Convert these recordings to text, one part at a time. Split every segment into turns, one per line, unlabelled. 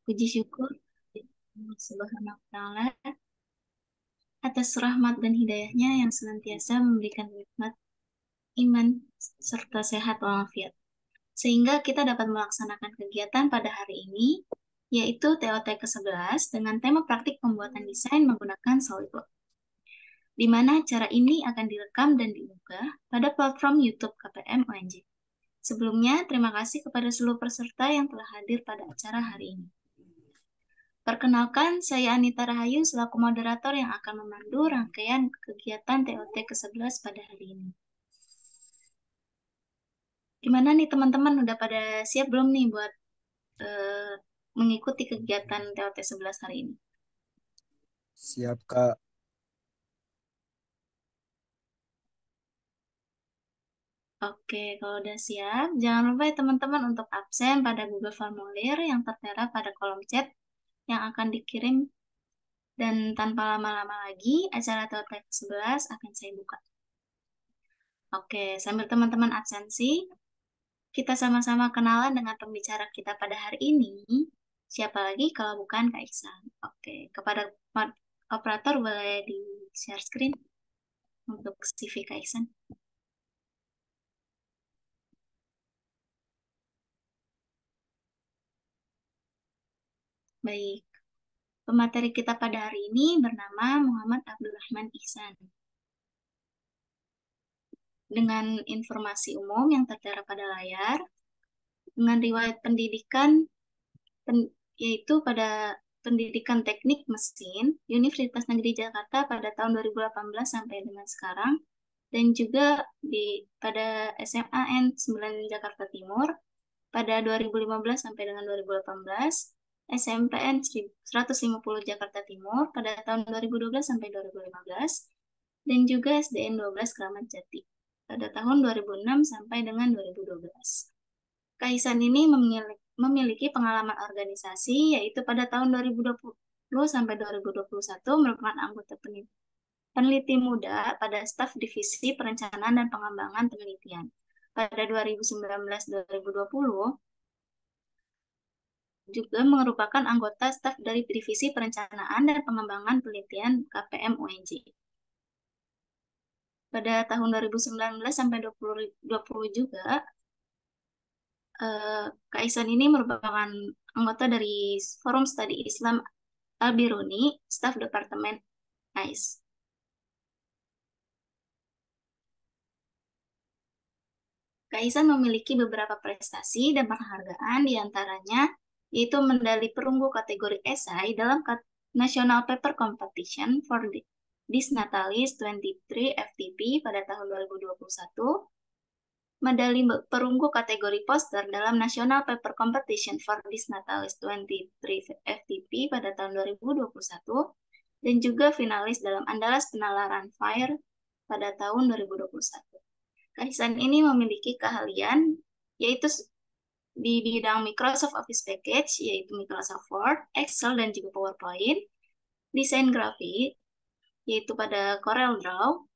Puji syukur Allah Subhanahu wa Ta'ala atas rahmat dan hidayahnya yang senantiasa memberikan nikmat iman serta sehat walafiat. Sehingga kita dapat melaksanakan kegiatan pada hari ini, yaitu TOT ke-11 dengan tema praktik pembuatan desain menggunakan SolidWorks, di mana acara ini akan direkam dan diunggah pada platform YouTube KPM UNJ. Sebelumnya, terima kasih kepada seluruh peserta yang telah hadir pada acara hari ini. Perkenalkan, saya Anita Rahayu selaku moderator yang akan memandu rangkaian kegiatan TOT ke-11 pada hari ini. Gimana nih teman-teman, udah pada siap belum nih buat mengikuti kegiatan TOT 11 hari ini?
Siap, Kak.
Oke, kalau udah siap, jangan lupa ya teman-teman untuk absen pada Google Formulir yang tertera pada kolom chat yang akan dikirim. Dan tanpa lama-lama lagi, acara TOT ke-11 akan saya buka. Oke, sambil teman-teman absensi, kita sama-sama kenalan dengan pembicara kita pada hari ini. Siapa lagi kalau bukan Kak Iksan? Oke, kepada operator boleh di-share screen untuk CV Kak Iksan. Baik, pemateri kita pada hari ini bernama Muhammad Abdurrahman Ihsan. Dengan informasi umum yang tertera pada layar, dengan riwayat pendidikan yaitu pada pendidikan teknik mesin Universitas Negeri Jakarta pada tahun 2018 sampai dengan sekarang, dan juga pada SMA N9 Jakarta Timur pada 2015 sampai dengan 2018, SMPN 150 Jakarta Timur pada tahun 2012 sampai 2015, dan juga SDN 12 Kramat Jati pada tahun 2006 sampai dengan 2012. Kaisan ini memiliki pengalaman organisasi, yaitu pada tahun 2020 sampai 2021 merupakan anggota peneliti muda pada staf Divisi Perencanaan dan Pengembangan Penelitian. Pada 2019-2020 juga merupakan anggota staf dari Divisi Perencanaan dan Pengembangan Penelitian KPM UNJ. Pada tahun 2019 sampai 2020 juga Kaisan ini merupakan anggota dari Forum Studi Islam Al-Biruni, staf Departemen AIS. Kaisan memiliki beberapa prestasi dan penghargaan, diantaranya yaitu medali perunggu kategori esai dalam National Paper Competition for This Natalis 23 FTP pada tahun 2021, medali perunggu kategori poster dalam National Paper Competition for This Natalis 23 FTP pada tahun 2021, dan juga finalis dalam Andalas Penalaran FAIR pada tahun 2021. Kaisan ini memiliki keahlian yaitu di bidang Microsoft Office Package, yaitu Microsoft Word, Excel, dan juga PowerPoint, desain grafik, yaitu pada CorelDRAW,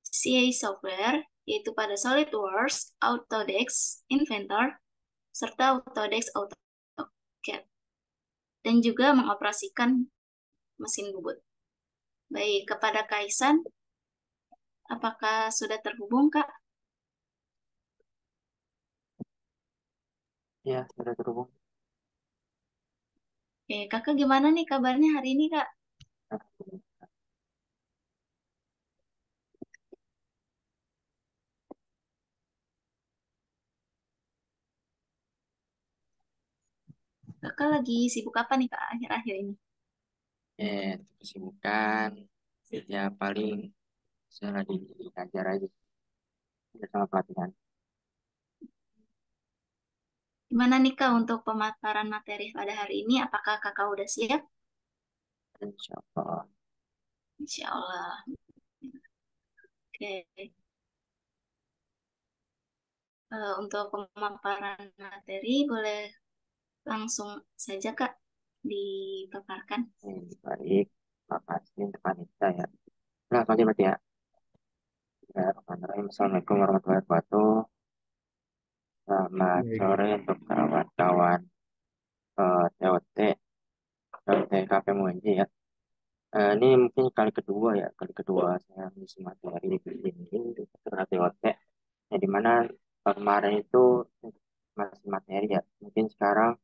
CA software, yaitu pada SolidWorks, Autodesk, Inventor, serta Autodesk AutoCAD, dan juga mengoperasikan mesin bubut. Baik, kepada Kaisan, apakah sudah terhubung, Kak?
Ya, sudah terhubung.
Oke, Kakak gimana nih kabarnya hari ini, Kak? Kakak lagi sibuk apa nih, Kak, akhir-akhir ini?
Kesibukan ya paling saya lagi ngajar aja bersama pelatihan.
Gimana nih, Kak, untuk pemaparan materi pada hari ini? Apakah Kakak udah siap?
Insya Allah.
Insya Allah. Oke. Untuk pemaparan materi, boleh langsung saja, Kak, dipaparkan.
Baik, makasih untuk panitia ya. Nah, lanjut Mas ya. Assalamualaikum warahmatullahi wabarakatuh. Selamat
Baik.
sore untuk kawan-kawan TOT KPMUNJ ya. Ini mungkin kali kedua saya ngisi materi di sini tentang TOT. Ya, di mana kemarin itu masih materi ya. Mungkin sekarang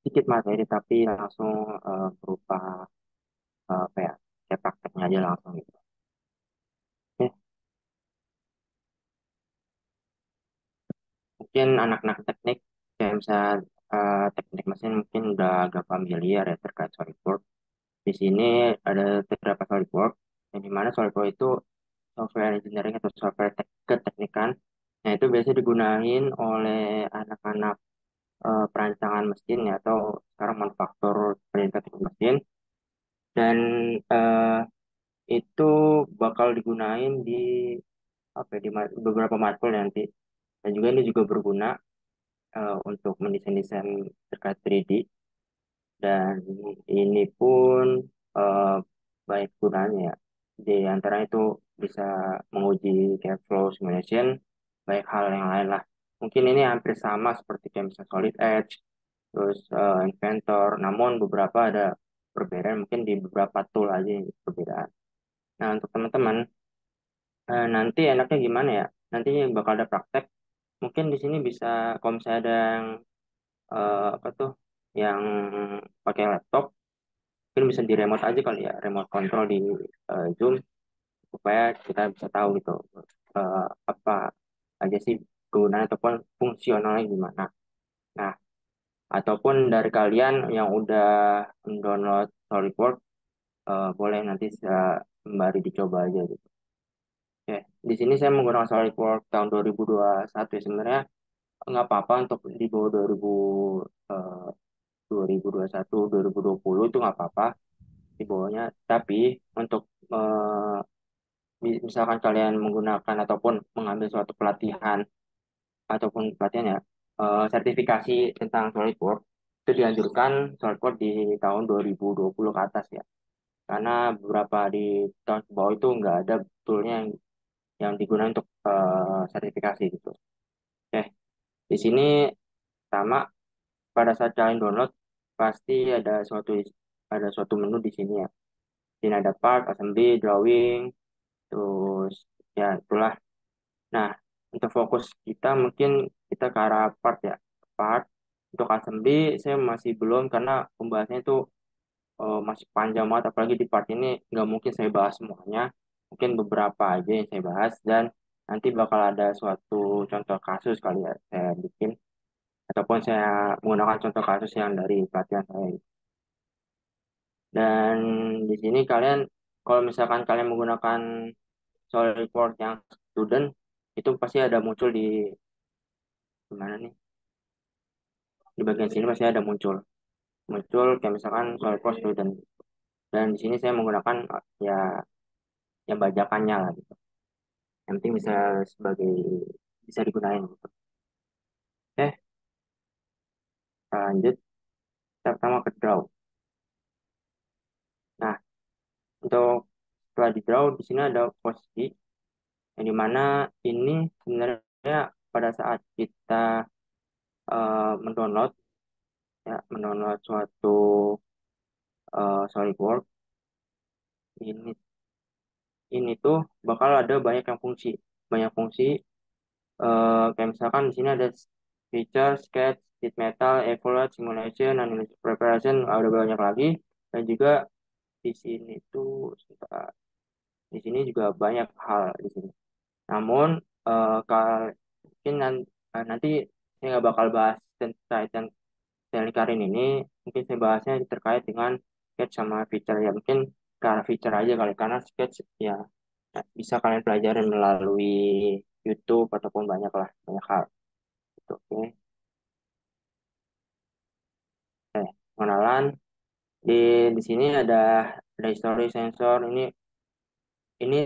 sedikit materi tapi langsung berupa apa ya, kayak prakteknya aja langsung gitu. Oke, mungkin anak-anak teknik kayak misalnya teknik mesin mungkin udah agak familiar ya terkait SolidWorks. Di sini ada beberapa SolidWorks yang dimana SolidWorks itu software engineering atau software keteknikan. Nah, itu biasanya digunain oleh anak-anak perancangan mesin ya, atau sekarang manufaktur perintah teknik mesin. Dan eh, itu bakal digunain di apa ya, di beberapa matkul nanti. Dan juga ini juga berguna untuk mendesain-desain terkait 3D. Dan ini pun eh, baik gunanya ya. Di antara itu bisa menguji cash flow simulation, baik hal yang lain lah. Mungkin ini hampir sama seperti kayak misalnya Solid Edge, terus Inventor, namun beberapa ada perbedaan, mungkin di beberapa tool aja yang perbedaan. Nah, untuk teman-teman, nanti enaknya gimana ya? Nanti bakal ada praktek. Mungkin di sini bisa, kalau misalnya ada yang apa tuh, yang pakai laptop, mungkin bisa di remote aja kali ya, remote control di Zoom, supaya kita bisa tahu gitu apa aja sih kegunaan ataupun fungsionalnya gimana. Nah, ataupun dari kalian yang udah download SolidWorks, boleh nanti sembari dicoba aja gitu. Oke, di sini saya menggunakan SolidWorks tahun 2021 ya. Sebenarnya nggak apa-apa untuk di bawah 2021, 2020 itu nggak apa-apa di bawahnya. Tapi untuk eh, misalkan kalian menggunakan ataupun mengambil suatu pelatihan ataupun pelatihan ya, sertifikasi tentang SolidWorks, itu dianjurkan SolidWorks di tahun 2020 ke atas ya. Karena beberapa di tahun ke bawah itu nggak ada toolnya yang digunakan untuk sertifikasi gitu. Oke, di sini sama, pada saat kalian download pasti ada suatu menu di sini ya. Di sini ada part, assembly, drawing, terus ya itulah. Nah, untuk fokus kita mungkin kita ke arah part ya. Part untuk assembly saya masih belum, karena pembahasannya itu masih panjang banget, apalagi di part ini nggak mungkin saya bahas semuanya. Mungkin beberapa aja yang saya bahas, dan nanti bakal ada suatu contoh kasus kali ya saya bikin, ataupun saya menggunakan contoh kasus yang dari pelatihan saya. Dan di sini kalian, kalau misalkan kalian menggunakan SolidWorks yang student, itu pasti ada muncul di mana nih? Di bagian sini pasti ada muncul. Muncul kayak misalkan SolidWorks student. Dan di sini saya menggunakan ya yang bajakannya lah gitu. Yang penting bisa digunakan gitu. Oke, kita lanjut. Kita pertama ke draw. Nah, untuk setelah di draw di sini ada posisi yang dimana ini sebenarnya pada saat kita mendownload mendownload suatu SolidWorks ini tuh bakal ada banyak fungsi kayak misalkan di sini ada feature, sketch, sheet metal, evaluate, simulation, analysis preparation, ada banyak lagi. Dan juga di sini tuh di sini juga banyak hal di sini. Namun mungkin nanti saya nggak bakal bahas tentang teknik Karin ini. Mungkin saya bahasnya terkait dengan sketch sama feature ya. Mungkin ke arah feature aja kali, karena sketch ya bisa kalian pelajarin melalui YouTube ataupun banyak hal gitu. Oke. Pengenalan di sini ada history sensor. Ini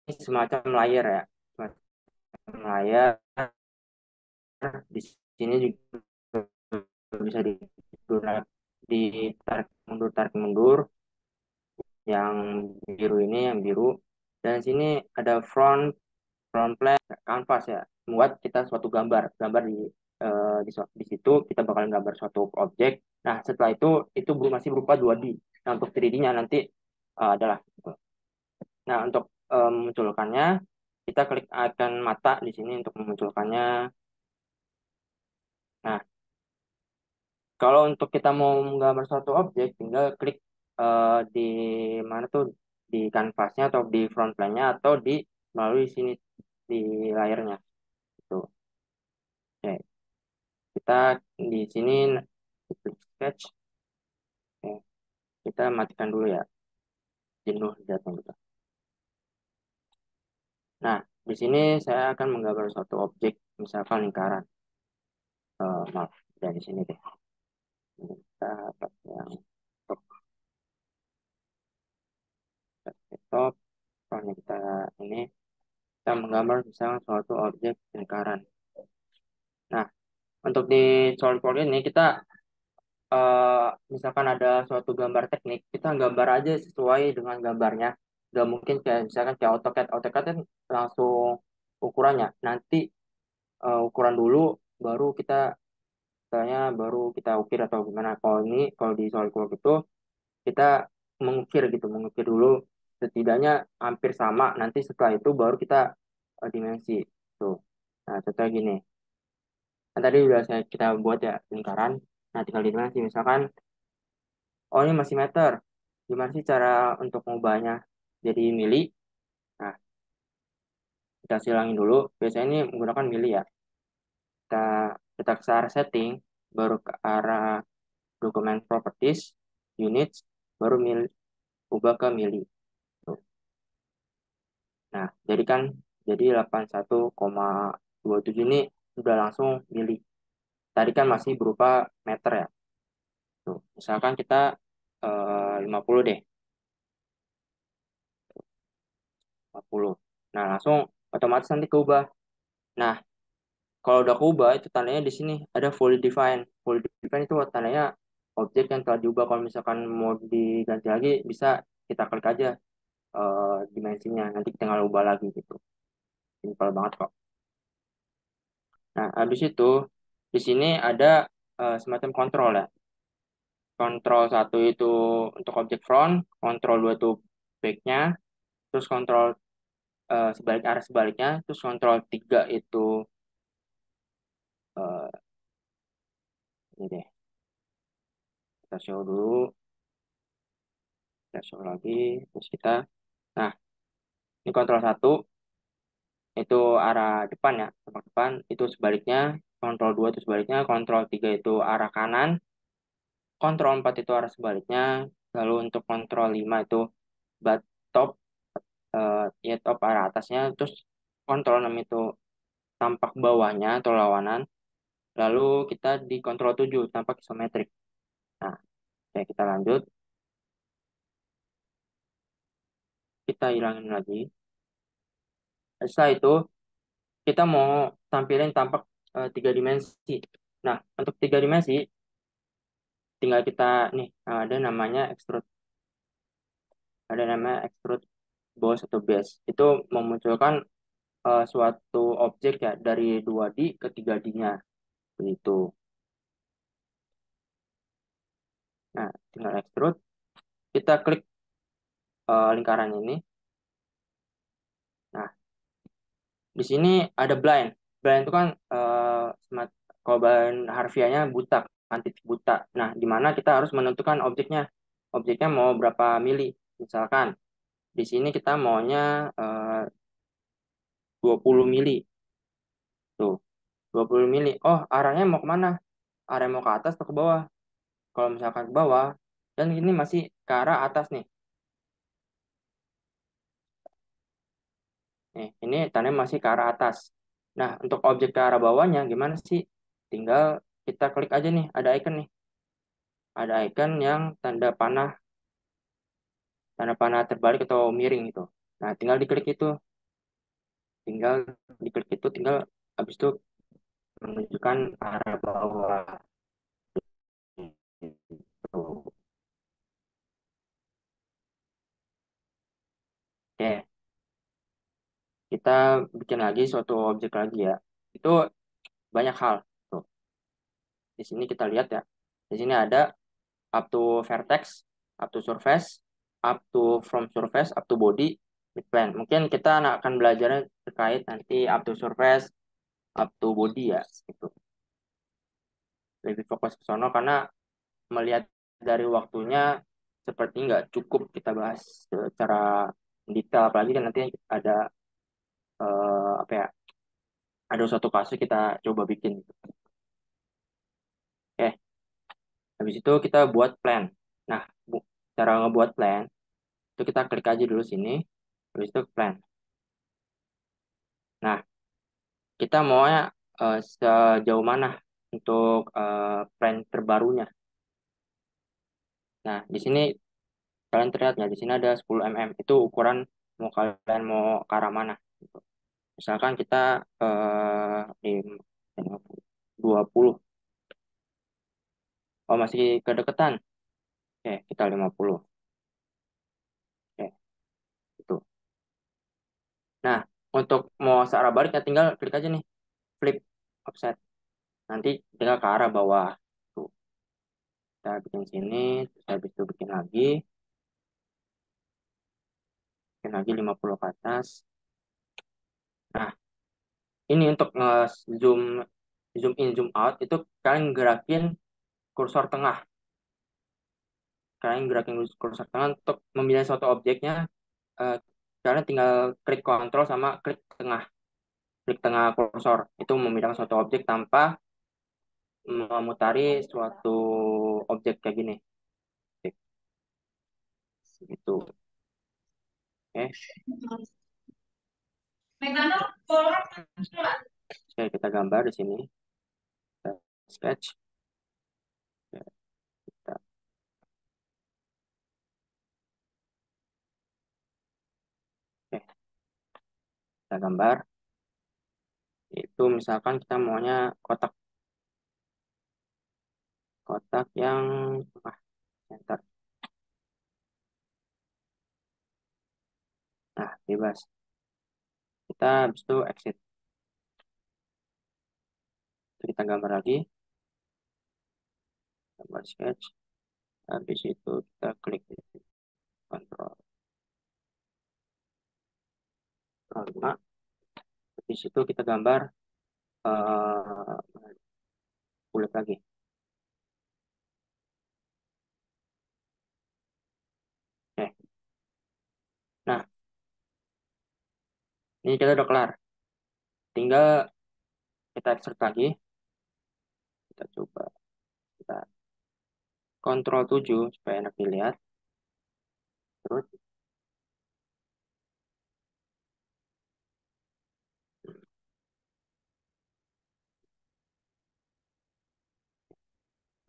semacam layer ya, semacam layer. Di sini juga bisa digunakan tarik mundur yang yang biru. Dan sini ada front plane canvas ya, membuat kita suatu gambar di situ kita bakal gambar suatu objek. Nah, setelah itu masih berupa 2D. Nah, untuk 3D-nya nanti adalah gitu. Nah, untuk memunculkannya, kita klik icon mata di sini untuk memunculkannya. Nah, kalau untuk kita mau menggambar suatu objek, tinggal klik di mana tuh, di kanvasnya atau di front plane-nya atau di melalui sini di layarnya. Gitu. Oke, kita di sini klik sketch. Oke, kita matikan dulu ya, jenuh datang gitu. Nah, di sini saya akan menggambar suatu objek, misalkan lingkaran. Maaf, dari sini deh. Ini kita pakai yang top, top. Soalnya kita ini kita menggambar misalkan suatu objek lingkaran. Nah, untuk di SolidWorks ini kita misalkan ada suatu gambar teknik, kita gambar aja sesuai dengan gambarnya. Gak mungkin kayak misalkan kayak AutoCAD. AutoCAD kan langsung ukurannya. Nanti ukuran dulu, baru kita misalnya baru kita ukir atau gimana. Kalau di SolidWorks itu kita mengukir gitu, mengukir dulu setidaknya hampir sama. Nanti setelah itu baru kita dimensi. Tuh. Nah, contohnya gini. Kan tadi udah kita buat ya lingkaran. Nah, tinggal dimensi. Misalkan, oh ini masih meter. Gimana sih cara untuk mengubahnya jadi mili? Nah, kita silangin dulu. Biasanya ini menggunakan mili ya. Kita kita ke arah setting, baru ke arah dokumen properties, units, baru ubah ke mili. Tuh. Nah, jadi 81,27 ini udah langsung mili. Tadi kan masih berupa meter ya. Tuh. Misalkan kita 50 deh, 50. Nah, langsung otomatis nanti keubah. Nah, kalau udah keubah itu tandanya di sini ada fully defined. Fully defined itu tandanya objek yang telah diubah. Kalau misalkan mau diganti lagi, bisa kita klik aja dimensinya. Nanti kita tinggal ubah lagi gitu. Simpel banget kok. Nah, habis itu di sini ada semacam kontrol ya. Kontrol satu itu untuk objek front, kontrol dua itu backnya, terus kontrol arah sebaliknya, terus kontrol tiga itu eh, ini deh, kita show dulu, kita show lagi, terus kita, nah ini kontrol satu itu arah depan ya, tempat depan, itu sebaliknya, kontrol dua itu sebaliknya, kontrol tiga itu arah kanan, kontrol 4 itu arah sebaliknya, lalu untuk kontrol 5 itu bat top, ya top arah atasnya, terus kontrol 6 itu tampak bawahnya atau lawanan, lalu kita di kontrol 7 tampak isometrik. Nah, oke, kita lanjut, kita hilangin lagi. Setelah itu, kita mau tampilin tampak 3 dimensi. Nah, untuk 3 dimensi, tinggal kita, nih, ada namanya extrude boss atau base. Itu memunculkan suatu objek ya dari 2D ke 3D-nya begitu. Nah, tinggal extrude, kita klik lingkaran ini. Nah, di sini ada blind. Blind itu kan kalau blind harfiahnya buta, kan titik buta. Nah, di mana kita harus menentukan objeknya. Objeknya mau berapa mili. Misalkan di sini kita maunya 20 mili. Tuh, 20 mili. Oh, arahnya mau kemana? Arahnya mau ke atas atau ke bawah? Kalau misalkan ke bawah, dan ini masih ke arah atas nih. Nih, ini tandanya masih ke arah atas. Nah, untuk objek ke arah bawahnya gimana sih? Tinggal kita klik aja nih, ada icon nih. Ada icon yang tanda panah terbalik atau miring gitu. Nah, tinggal diklik itu. Tinggal habis itu menunjukkan arah bawah. Gitu. Oke, kita bikin lagi suatu objek lagi ya. Itu banyak hal. Tuh, di sini kita lihat ya. Di sini ada up to vertex. up to surface, up to from surface, up to body, mid plane. Mungkin kita akan belajarnya terkait nanti up to surface, up to body ya, gitu. Lebih fokus ke sono karena melihat dari waktunya seperti nggak cukup kita bahas secara detail, apalagi kan nanti ada apa ya, ada suatu kasus kita coba bikin. Oke, habis itu kita buat plan. Nah, cara ngebuat plan itu kita klik aja dulu sini, habis itu plan. Nah, kita maunya sejauh mana untuk plan terbarunya. Nah, di sini kalian terlihat ya, di sini ada 10 mm. Itu ukuran mau kalian mau ke arah mana. Gitu. Misalkan kita di 20. Oh, masih kedekatan. Oke, kita 50. Oke, itu. Nah, untuk mau searah balik ya tinggal klik aja nih, flip offset. Nanti tinggal ke arah bawah. Tuh, kita bikin sini, terus habis itu bikin lagi 50 ke atas. Nah, ini untuk nge-zoom zoom in zoom out itu kalian gerakin kursor tengah. Kalian gerakin kursor tengah untuk memilih suatu objeknya. eh, Kalian tinggal klik kontrol sama klik tengah. Klik tengah kursor itu memindahkan suatu objek tanpa memutari suatu objek kayak gini. Gitu. Oke, oke kita gambar di sini. Kita sketch. Oke, kita, oke, kita gambar. Itu misalkan kita maunya kotak kotak yang center. Nah, bebas. Kita habis itu exit. Kita gambar lagi, gambar sketch. Habis itu kita klik kontrol 5. Habis itu kita gambar bulat lagi. Oke. Nah, ini kita udah kelar. Tinggal kita extract lagi. Kita coba kita kontrol 7 supaya enak dilihat. Terus,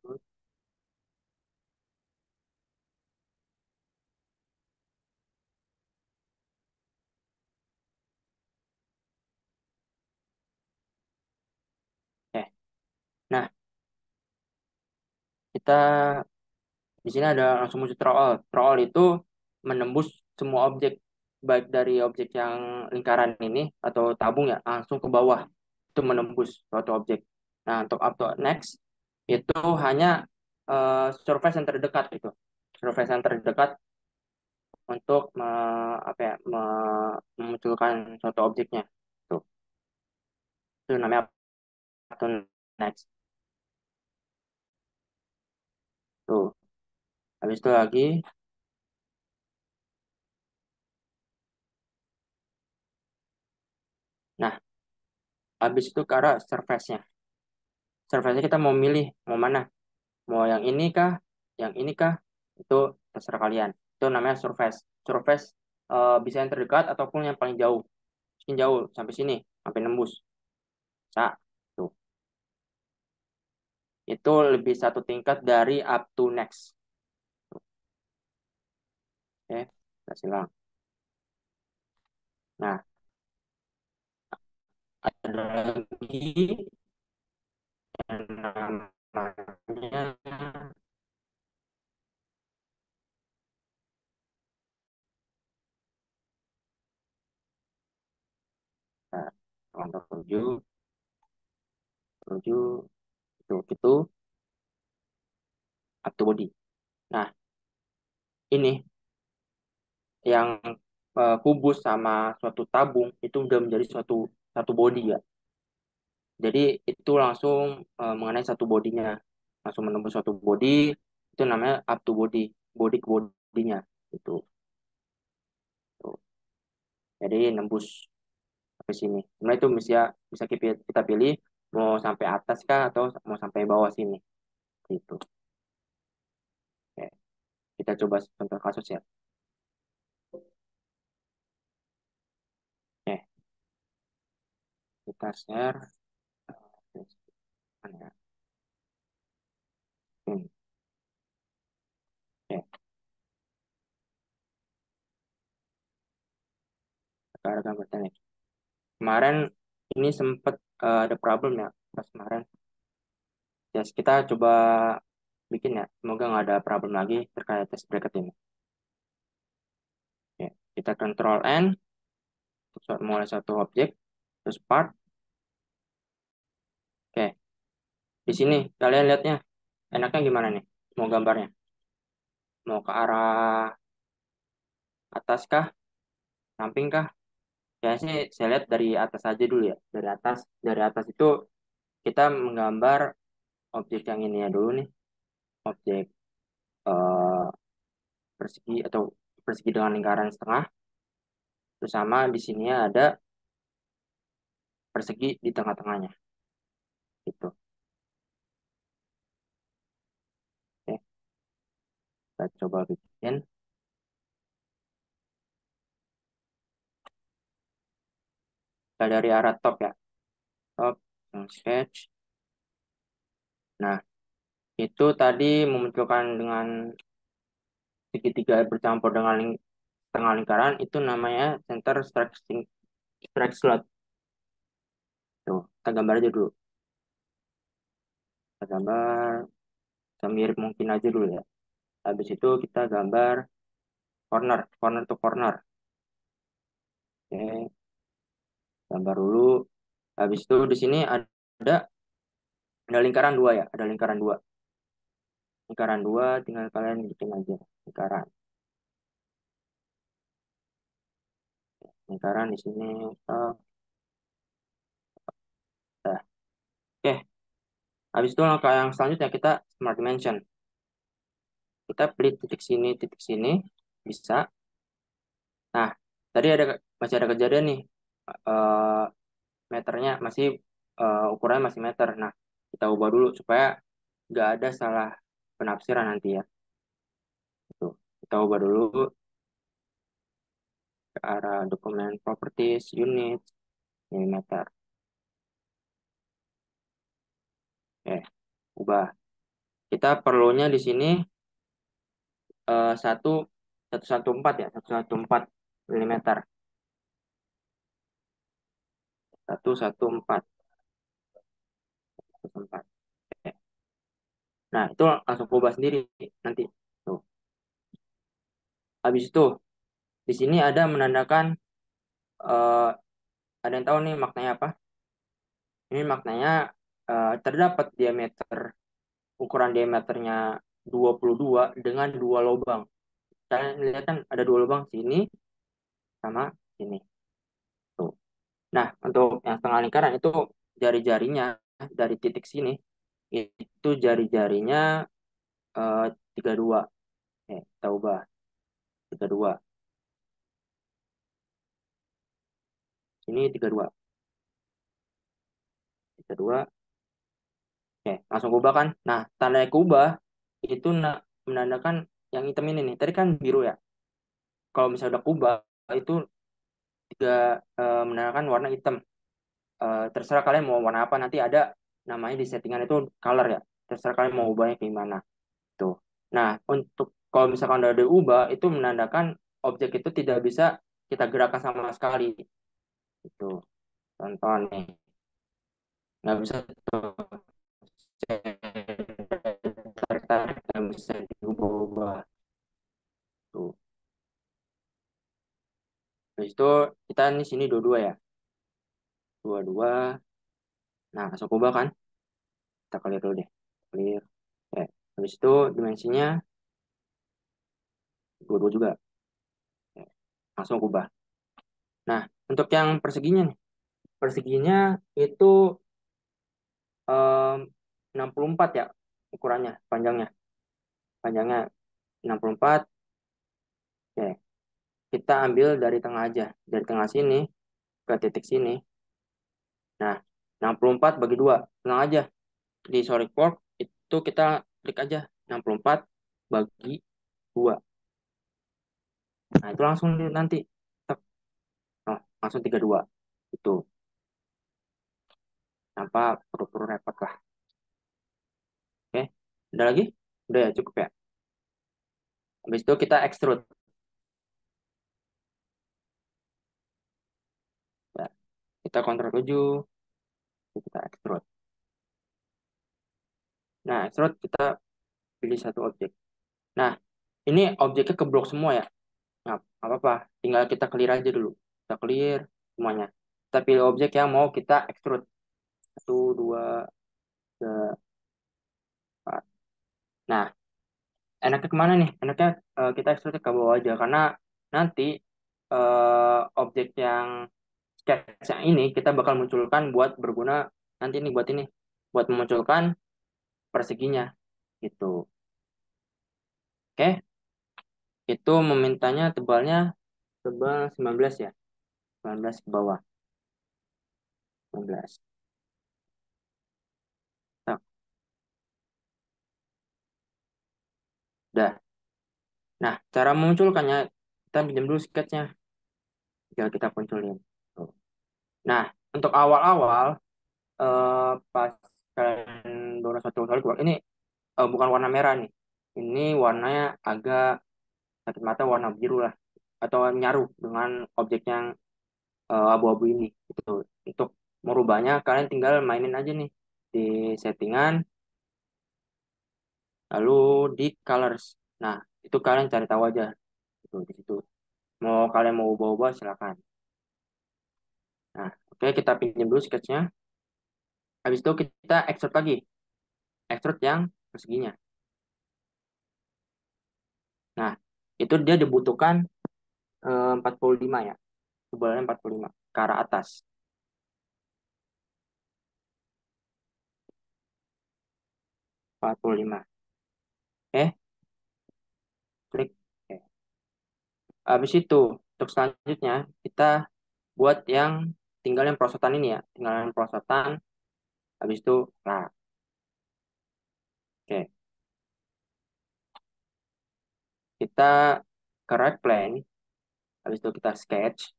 terus. Nah, kita di sini ada langsung muncul throw all. Throw all itu menembus semua objek, baik dari objek yang lingkaran ini atau tabung ya, langsung ke bawah. Itu menembus suatu objek. Nah, untuk up to next itu hanya surface yang terdekat itu. Surface yang terdekat untuk apa ya, memunculkan suatu objeknya. Tuh. Itu namanya up to next. Tuh. Habis itu lagi, nah, habis itu ke arah surface-nya. Surface-nya kita mau milih, mau mana? Mau yang ini kah? Yang ini kah? Itu terserah kalian. Itu namanya surface. Surface bisa yang terdekat ataupun yang paling jauh. Mungkin jauh sampai sini, sampai nembus. Bisa. Tuh. Itu lebih satu tingkat dari up to next. Oke, kita silang. Nah, ada lagi yang namanya nah, untuk tujuh itu up to body. Nah, ini yang kubus sama suatu tabung itu udah menjadi satu body ya. Jadi itu langsung mengenai satu bodinya, langsung menembus suatu body, itu namanya up to body, body ke bodinya itu. Tuh. Jadi nembus ke sini. Nah itu bisa kita pilih mau sampai atas kah atau mau sampai bawah sini gitu. Oke, kita coba contoh kasus ya. Oke, kita share. Mana ya? Oke, sekarang gambar teknik. Kemarin ini sempat ada problem ya pas kemarin. Yes, kita coba bikin ya. Semoga nggak ada problem lagi terkait test bracket ini. Oke, kita Control N untuk mulai satu objek, terus part. Oke, di sini kalian lihatnya enaknya gimana nih? Mau gambarnya? Mau ke arah atas kah? Samping kah? Ya sih, saya lihat dari atas aja dulu ya. Dari atas itu kita menggambar objek yang ini ya dulu nih. Objek eh, persegi atau persegi dengan lingkaran setengah. Terus sama di sini ada persegi di tengah-tengahnya. Gitu. Oke, kita coba bikin. Kita dari arah top ya. Top, sketch. Nah, itu tadi memunculkan dengan segitiga bercampur dengan tengah lingkaran itu namanya center strike slot. Tuh, kita gambar aja dulu. Kita gambar semirip mungkin aja dulu ya. Habis itu kita gambar corner to corner. Oke, gambar dulu. Habis itu di sini ada ada lingkaran dua ya, ada lingkaran dua. Lingkaran dua tinggal kalian bikin aja lingkaran. Lingkaran di sini. Nah, oke. Habis itu langkah yang selanjutnya kita smart dimension. Kita pilih titik sini, bisa. Nah, tadi masih ada kejadian nih, eh, meternya masih ukurannya masih meter. Nah, kita ubah dulu supaya nggak ada salah penafsiran nanti ya. Tuh, kita ubah dulu ke arah dokumen properties unit milimeter. Oke, ubah. Kita perlunya di sini eh, satu 114 ya, 114 milimeter. 114. 114. Oke. Nah, itu langsung ubah sendiri nanti. Tuh. Habis itu di sini ada menandakan eh, ada yang tahu nih maknanya apa? Ini maknanya terdapat ukuran diameternya 22 dengan dua lubang. Kalian lihat kan ada dua lubang sini sama sini. Tuh. Nah, untuk yang setengah lingkaran itu jari-jarinya dari titik sini itu jari-jarinya eh, 32. Kita ubah 32. Ini 32. 32. Oke, langsung ubah kan? Nah, tanda kubah itu menandakan yang hitam ini nih. Tadi kan biru ya. Kalau misalnya udah kubah itu juga menandakan warna hitam. Terserah kalian mau warna apa. Nanti ada namanya di settingan itu color ya. Terserah kalian mau ubahnya ke mana. Tuh. Nah, untuk kalau misalkan udah diubah itu menandakan objek itu tidak bisa kita gerakan sama sekali. Itu contoh nih. Nggak bisa tuh tarik-tarik, nggak bisa diubah-ubah. Tuh. Habis itu kita di sini dua-dua ya. Dua-dua. Nah, langsung ubah kan? Kita clear dulu deh. Clear. Oke. Habis itu dimensinya dua-dua juga. Oke, langsung ubah. Nah, untuk yang perseginya nih. Perseginya itu 64 ya ukurannya, panjangnya. Panjangnya 64. Oke, kita ambil dari tengah aja. Dari tengah sini ke titik sini. Nah, 64 bagi 2. Tenang aja. Di SolidWorks itu kita klik aja 64 bagi 2. Nah, itu langsung nanti. Oh, langsung 32. Itu. Tanpa perlu repot lah. Oke. Udah lagi? Udah ya, cukup ya. Habis itu kita extrude. Ya, kita Ctrl 7. Kita extrude. Nah, extrude kita pilih satu objek. Nah, ini objeknya keblok semua ya. Nah, apa-apa. Tinggal kita clear aja dulu. Kita clear semuanya. Kita pilih objek yang mau kita extrude. 1, 2, 3, 4. Nah, enaknya kemana nih? Enaknya kita extrude ke bawah aja. Karena nanti objek yang sketch yang ini kita bakal munculkan buat berguna nanti nih buat ini. Buat memunculkan perseginya. Gitu. Oke. Itu memintanya tebalnya tebal 19 ya. 19 ke bawah. 19. Tak, udah. Nah, cara memunculkannya kita pinjam dulu sketchnya. Tinggal kita munculin. Tuh. Nah, untuk awal-awal pas kalian download satu SolidWorks ini bukan warna merah nih. Ini warnanya agak sakit mata warna biru lah atau nyaru dengan objek yang abu-abu ini. Gitu. Untuk merubahnya kalian tinggal mainin aja nih di settingan lalu di colors. Nah, itu kalian cari tahu aja gitu di situ. Mau kalian mau ubah-ubah silakan. Nah, oke kita pinjam dulu sketchnya. Habis itu kita extrude lagi. Extrude yang perseginya. Nah, itu dia dibutuhkan 45 ya. Tebalannya 45 ke arah atas. 45. Oke, klik. Oke. Habis itu, untuk selanjutnya kita buat yang tinggal yang perosotan ini ya. Tinggal yang perosotan. Habis itu, nah, oke. Kita ke right plane. Habis itu kita sketch.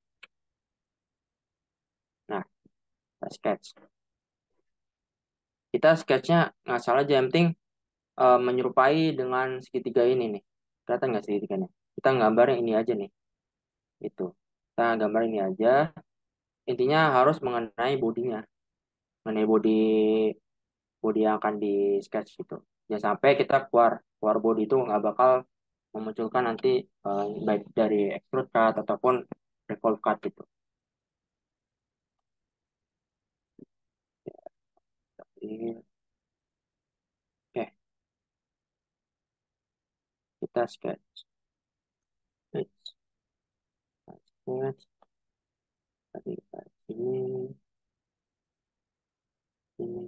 Nah, kita sketch. Kita sketchnya nggak salah aja. Yang penting menyerupai dengan segitiga ini nih. Kelihatan nggak segitiganya? Kita gambar yang ini aja nih. Itu. Kita gambar ini aja. Intinya harus mengenai bodinya. Mengenai body body yang akan di sketch gitu. Jangan sampai kita keluar keluar body itu nggak bakal memunculkan nanti baik dari extrude cut ataupun revolve cut gitu. Oke, kita sketch. Sketch. Tadi ini, ini.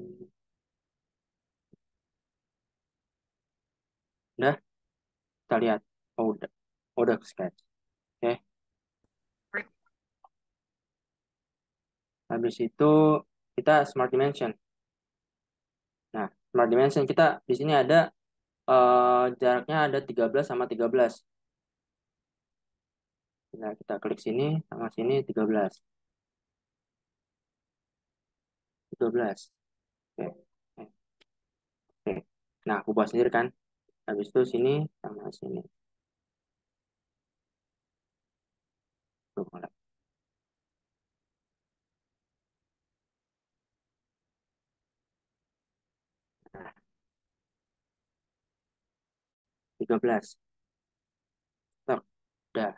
Udah, kita lihat. Oh, udah sketch. Oke. Habis itu kita smart dimension. Nah, smart dimension kita di sini ada jaraknya ada 13 sama 13. Nah, kita klik sini sama sini 13. 12. Oke. Oke. Nah, aku buat sendiri kan. Habis itu sini sama sini. Tuh, mulai. Nah, 13. Tuh, udah.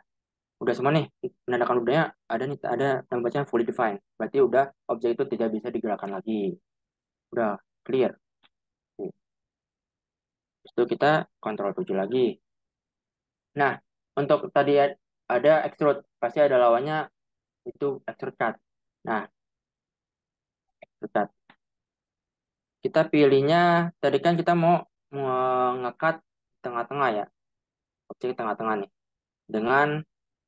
Udah semua nih. Menandakan udahnya ada nih, ada yang bacanya fully defined. Berarti udah objek itu tidak bisa digerakkan lagi. Udah clear. Oke. Habis itu kita kontrol 7 lagi. Nah, untuk tadi ada extrude, pasti ada lawannya itu extrude cut. Nah, extrude cut. Kita pilihnya, tadi kan kita mau ngekat tengah-tengah ya, objek tengah-tengah nih. Dengan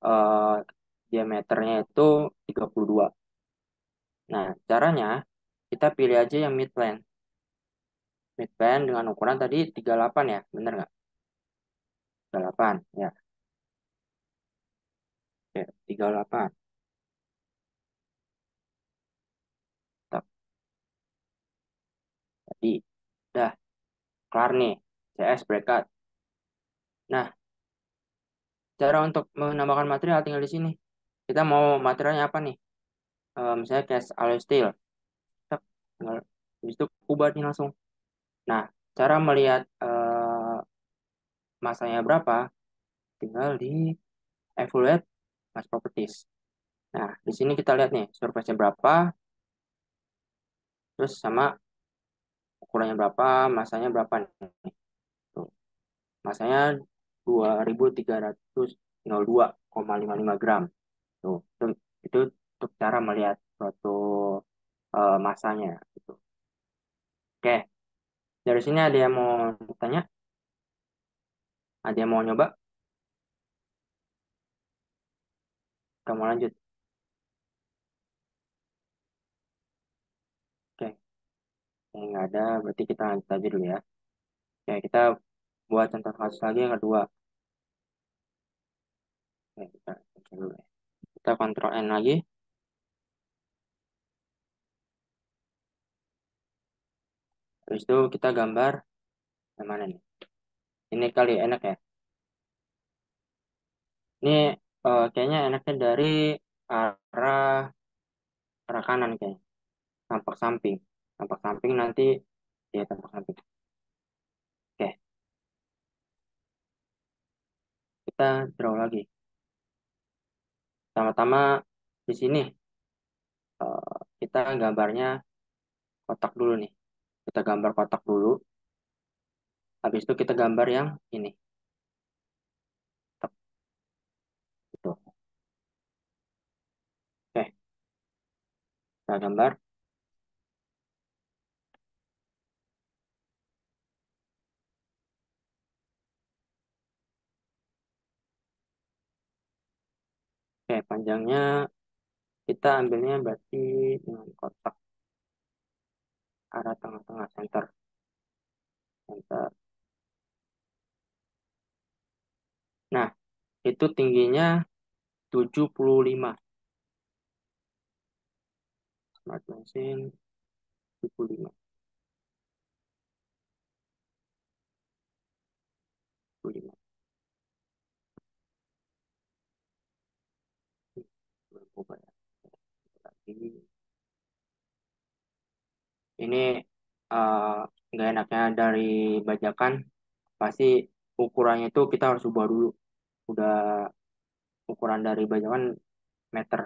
eh, diameternya itu 32. Nah, caranya kita pilih aja yang mid plane. Mid plane dengan ukuran tadi 38 ya, bener nggak? 38, ya. Oke, 38. Tetap. Tadi, udah, kelar nih. CS berangkat. Nah, cara untuk menambahkan material tinggal di sini. Kita mau materialnya apa nih? Misalnya cast alloy steel. Tetap, tinggal, habis itu ubah nih langsung. Nah, cara melihat masanya berapa, tinggal di evaluate mass properties. Nah, di sini kita lihat nih, surface-nya berapa, terus sama ukurannya berapa, masanya berapa nih. Tuh. Masanya 2302,55 gram. Tuh, itu untuk cara melihat suatu masanya. Gitu. Oke, dari sini ada yang mau tanya? Ada yang mau nyoba? Kamu lanjut. Oke, yang nggak ada, berarti kita lanjut aja dulu ya. Oke, kita buat contoh kasus lagi yang kedua. Oke, kita baca dulu ya. Kita Ctrl N lagi. Habis itu kita gambar yang mana nih? Ini kali enak ya. Ini kayaknya enaknya dari arah arah kanan kayaknya. Tampak samping. Tampak samping nanti ya tampak samping. Oke, kita draw lagi. Pertama-tama di sini kita gambarnya kotak dulu nih. Kita gambar kotak dulu. Habis itu kita gambar yang ini. Tek, gitu. Oke, kita gambar. Oke, panjangnya kita ambilnya berarti dengan kotak arah tengah-tengah center. Center. Nah, itu tingginya 75. Smart Machine 75. 75. Belum ubah ya. Lagi. Ini eh, nggak enaknya dari bajakan, pasti ukurannya itu kita harus ubah dulu. Udah ukuran dari bajakan meter.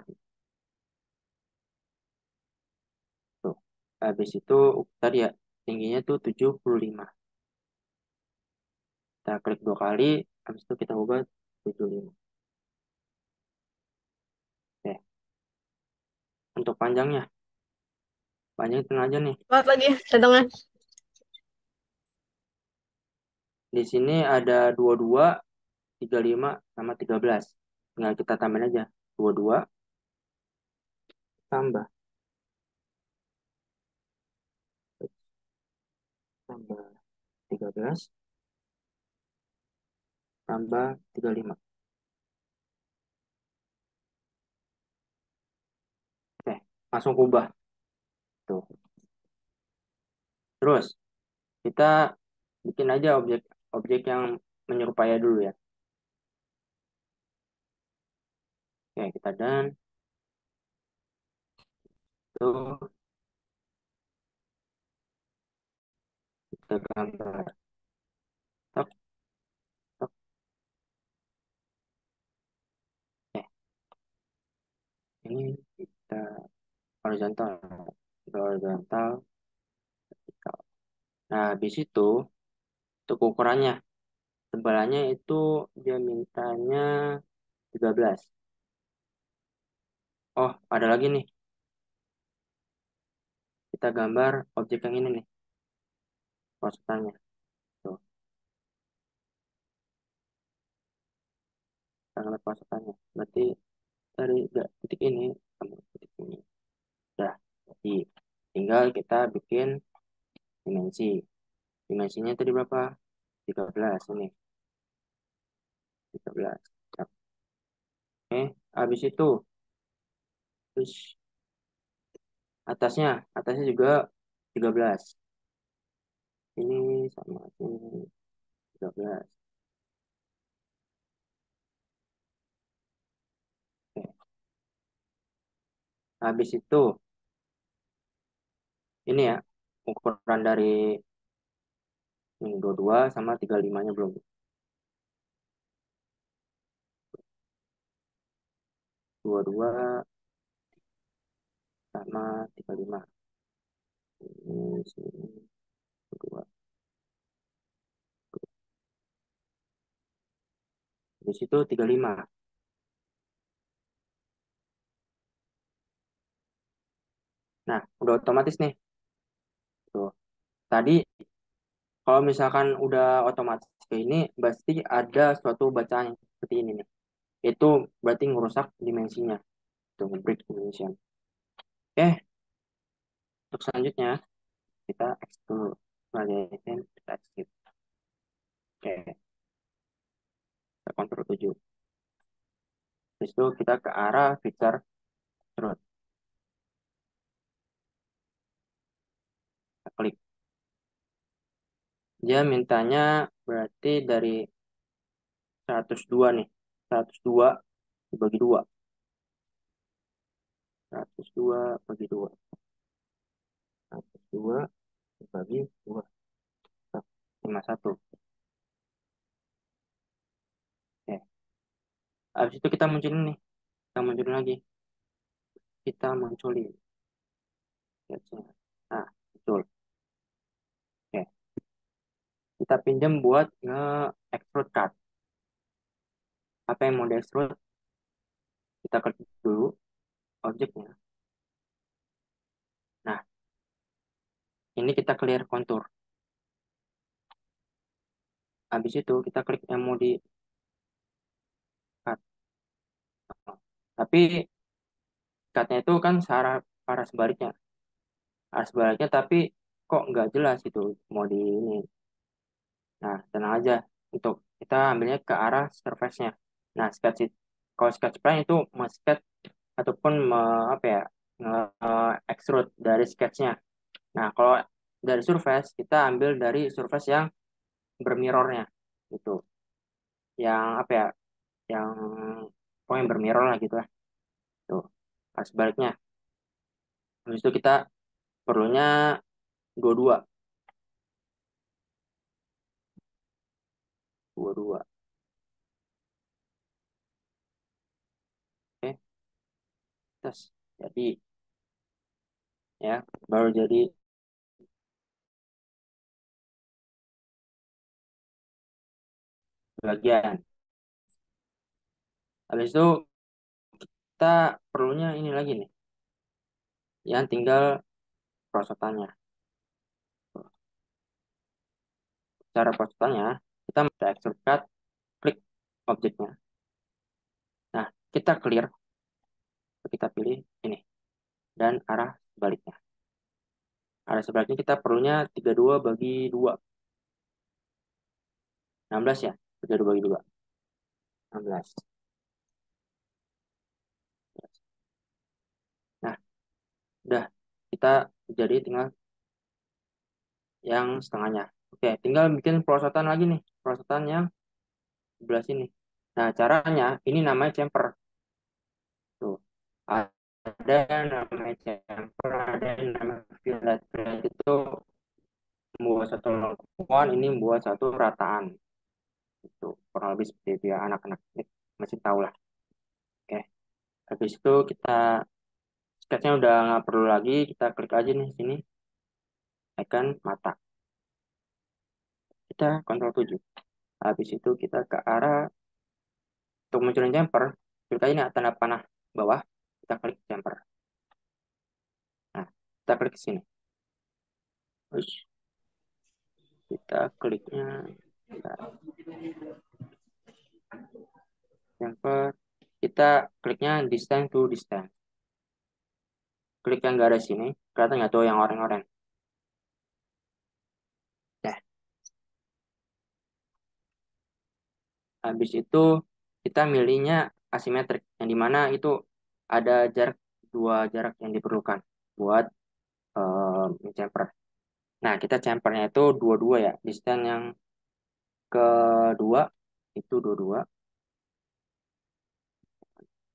Tuh. Habis itu tadi ya, tingginya tuh 75. Kita klik 2 kali, habis itu kita ubah 75. Oke. Untuk panjangnya, panjang tengah aja nih.
Buat lagi, datangnya.
Di sini ada 22, 35, sama 13. Tinggal kita tambahin aja. 22 tambah tambah 13 tambah 35. Oke, langsung ubah. Tuh. Terus kita bikin aja objek objek yang menyerupai dulu ya. Oke, kita dan tuh kita gambar. Tok, tok. Oke, ini kita horizontal, horizontal, vertikal. Nah, habis itu untuk ukurannya, tebalannya itu dia mintanya 13. Oh, ada lagi nih. Kita gambar objek yang ini nih, prosotannya. Tuh, kita gambar prosotannya. Berarti dari titik ini sampai titik ini. Udah. Jadi tinggal kita bikin dimensi. Dimensinya tadi berapa? 13 ini. 13. Oke, habis itu terus atasnya juga 13. Ini sama ini 13. Oke. Habis itu ini ya ukuran dari ini 22 sama 35-nya belum. 22 sama 35. Ini sini 22. Di situ 35. Nah, udah otomatis nih. Tuh. Tadi kalau misalkan udah otomatis kayak ini, pasti ada suatu bacaan yang seperti ini nih. Itu berarti ngerusak dimensinya. Tuh, break dimension. Oke, untuk selanjutnya kita extrude. Kita extrude. Oke, kita kontrol 7. Terus itu kita ke arah feature extrude. Kita klik. Dia mintanya berarti dari 102 nih. 102 dibagi 2. 102 bagi 2. 102 dibagi 2. 51. Oke. Habis itu kita munculin nih. Kita munculin lagi. Kita munculin. Nah, betul. Oke. Kita pinjam buat nge-extrude cut. Apa yang mau di-extrude? Kita klik dulu objeknya. Nah, ini kita clear kontur. Habis itu kita klik yang mau di cut. Tapi cutnya itu kan arah sebaliknya. Arah sebaliknya tapi kok nggak jelas itu mau di ini. Nah, tenang aja. Untuk kita ambilnya ke arah surface-nya. Nah, kalau sketch plan itu sketch ataupun apa ya, extrude dari sketch-nya. Nah, kalau dari surface, kita ambil dari surface yang bermirrornya. Gitu. Yang apa ya, yang pokoknya bermirror lah gitu lah. Tuh, arah sebaliknya. Habis itu kita perlunya 22. 22. Oke, tes. Jadi, ya, baru jadi bagian. Habis itu kita perlunya ini lagi nih, yang tinggal perosotannya. Cara perosotannya, kita bisa extrude cut, klik objeknya. Nah, kita clear, kita pilih ini, dan arah sebaliknya. Arah sebaliknya kita perlunya 32 bagi 2. 16 ya, 32 bagi 2. 16. Nah, udah, kita jadi tinggal yang setengahnya. Oke, tinggal bikin perosotan lagi nih, perosotan yang sebelah sini. Nah, caranya ini namanya chamfer. Tuh. Ada yang namanya chamfer, ada yang namanya fillet. Fillet itu membuat satu lengkungan, ini membuat satu rataan. Itu kurang lebih seperti itu ya, anak-anak masih tahu lah. Oke, habis itu kita sketchnya udah nggak perlu lagi, kita klik aja nih sini, icon mata. Kita kontrol 7. Habis itu kita ke arah untuk munculin jumper, klik aja nih tanda panah bawah, kita klik chamfer. Nah, kita klik ke sini. Terus kita kliknya chamfer, kita kliknya distance to distance. Klik yang nggak ada sini, kelihatan nggak tuh yang oranye-oranye? Nah, habis itu kita milihnya asimetrik, yang dimana itu ada dua jarak yang diperlukan buat chamfer. Nah, kita chamfernya itu dua-dua ya, distance yang kedua itu dua-dua,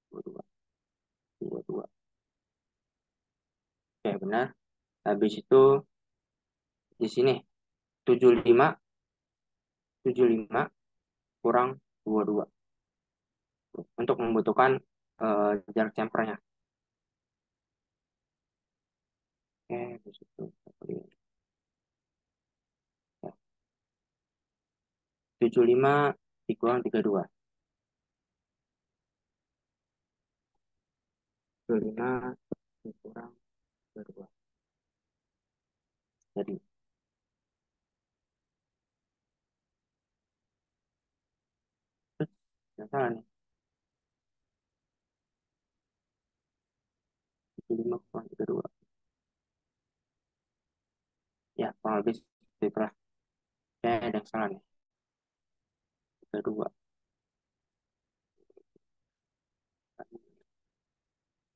dua-dua, dua-dua. Oke, benar. Habis itu di sini 75, 75 kurang 22 untuk membutuhkan jarak chamfernya. Oke, habis itu ya, 75 dikurang 32. 25 dikurang 32. Jadi, nggak salah nih. 75 kurang 32. Ya, kurang lebih seperti lah. Kayaknya ada yang salah nih. 32.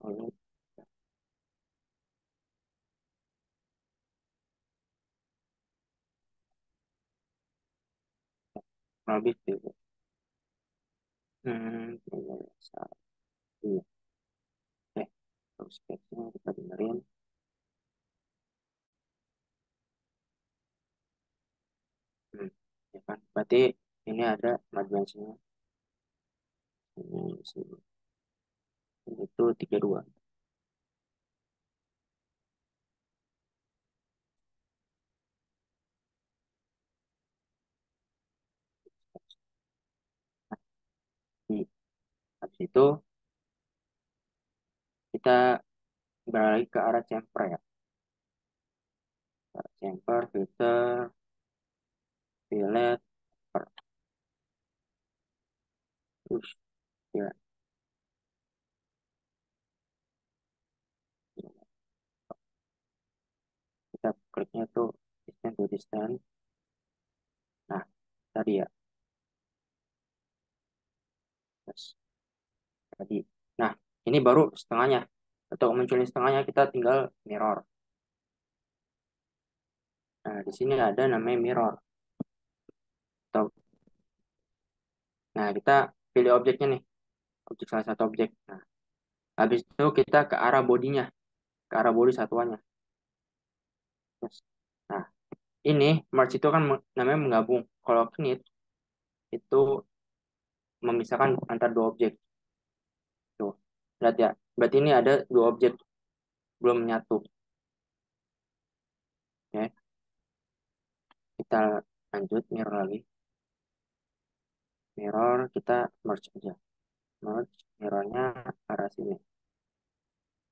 Oh, ini kurang lebih seperti itu. Kayaknya ada yang salah. Iya. Oke, terus sketchnya kita benerin. Ya kan? Berarti ini ada margin-nya. Ini sini. Itu 32. Di habis itu kita beralih ke arah chamfer ya. Chamfer, filter, fillet, terus ya, kita kliknya tuh distance to distance. Nah, tadi ya. Terus, tadi. Nah, ini baru setengahnya. Untuk munculin setengahnya kita tinggal mirror. Nah, di sini ada namanya mirror. Atau, nah, kita pilih objeknya nih. Objek salah satu objek. Nah, habis itu kita ke arah bodinya. Ke arah body satuannya. Yes. Nah, ini merge itu kan namanya menggabung. Kalau knit itu memisahkan antara dua objek. Tuh. Lihat ya. Berarti ini ada dua objek belum menyatu. Ya. Kita lanjut mirror lagi. Mirror kita merge aja. Merge mirrornya arah sini.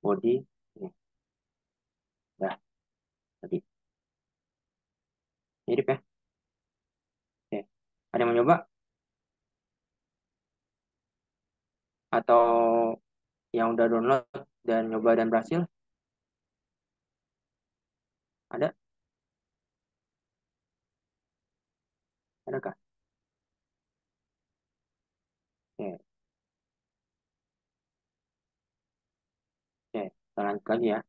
Body ini. Ya, tadi. Mirip ya. Oke. Ada yang mau nyoba? Atau yang udah download dan nyoba dan berhasil? Ada? Adakah? Oke. Oke. Kita lanjut lagi ya.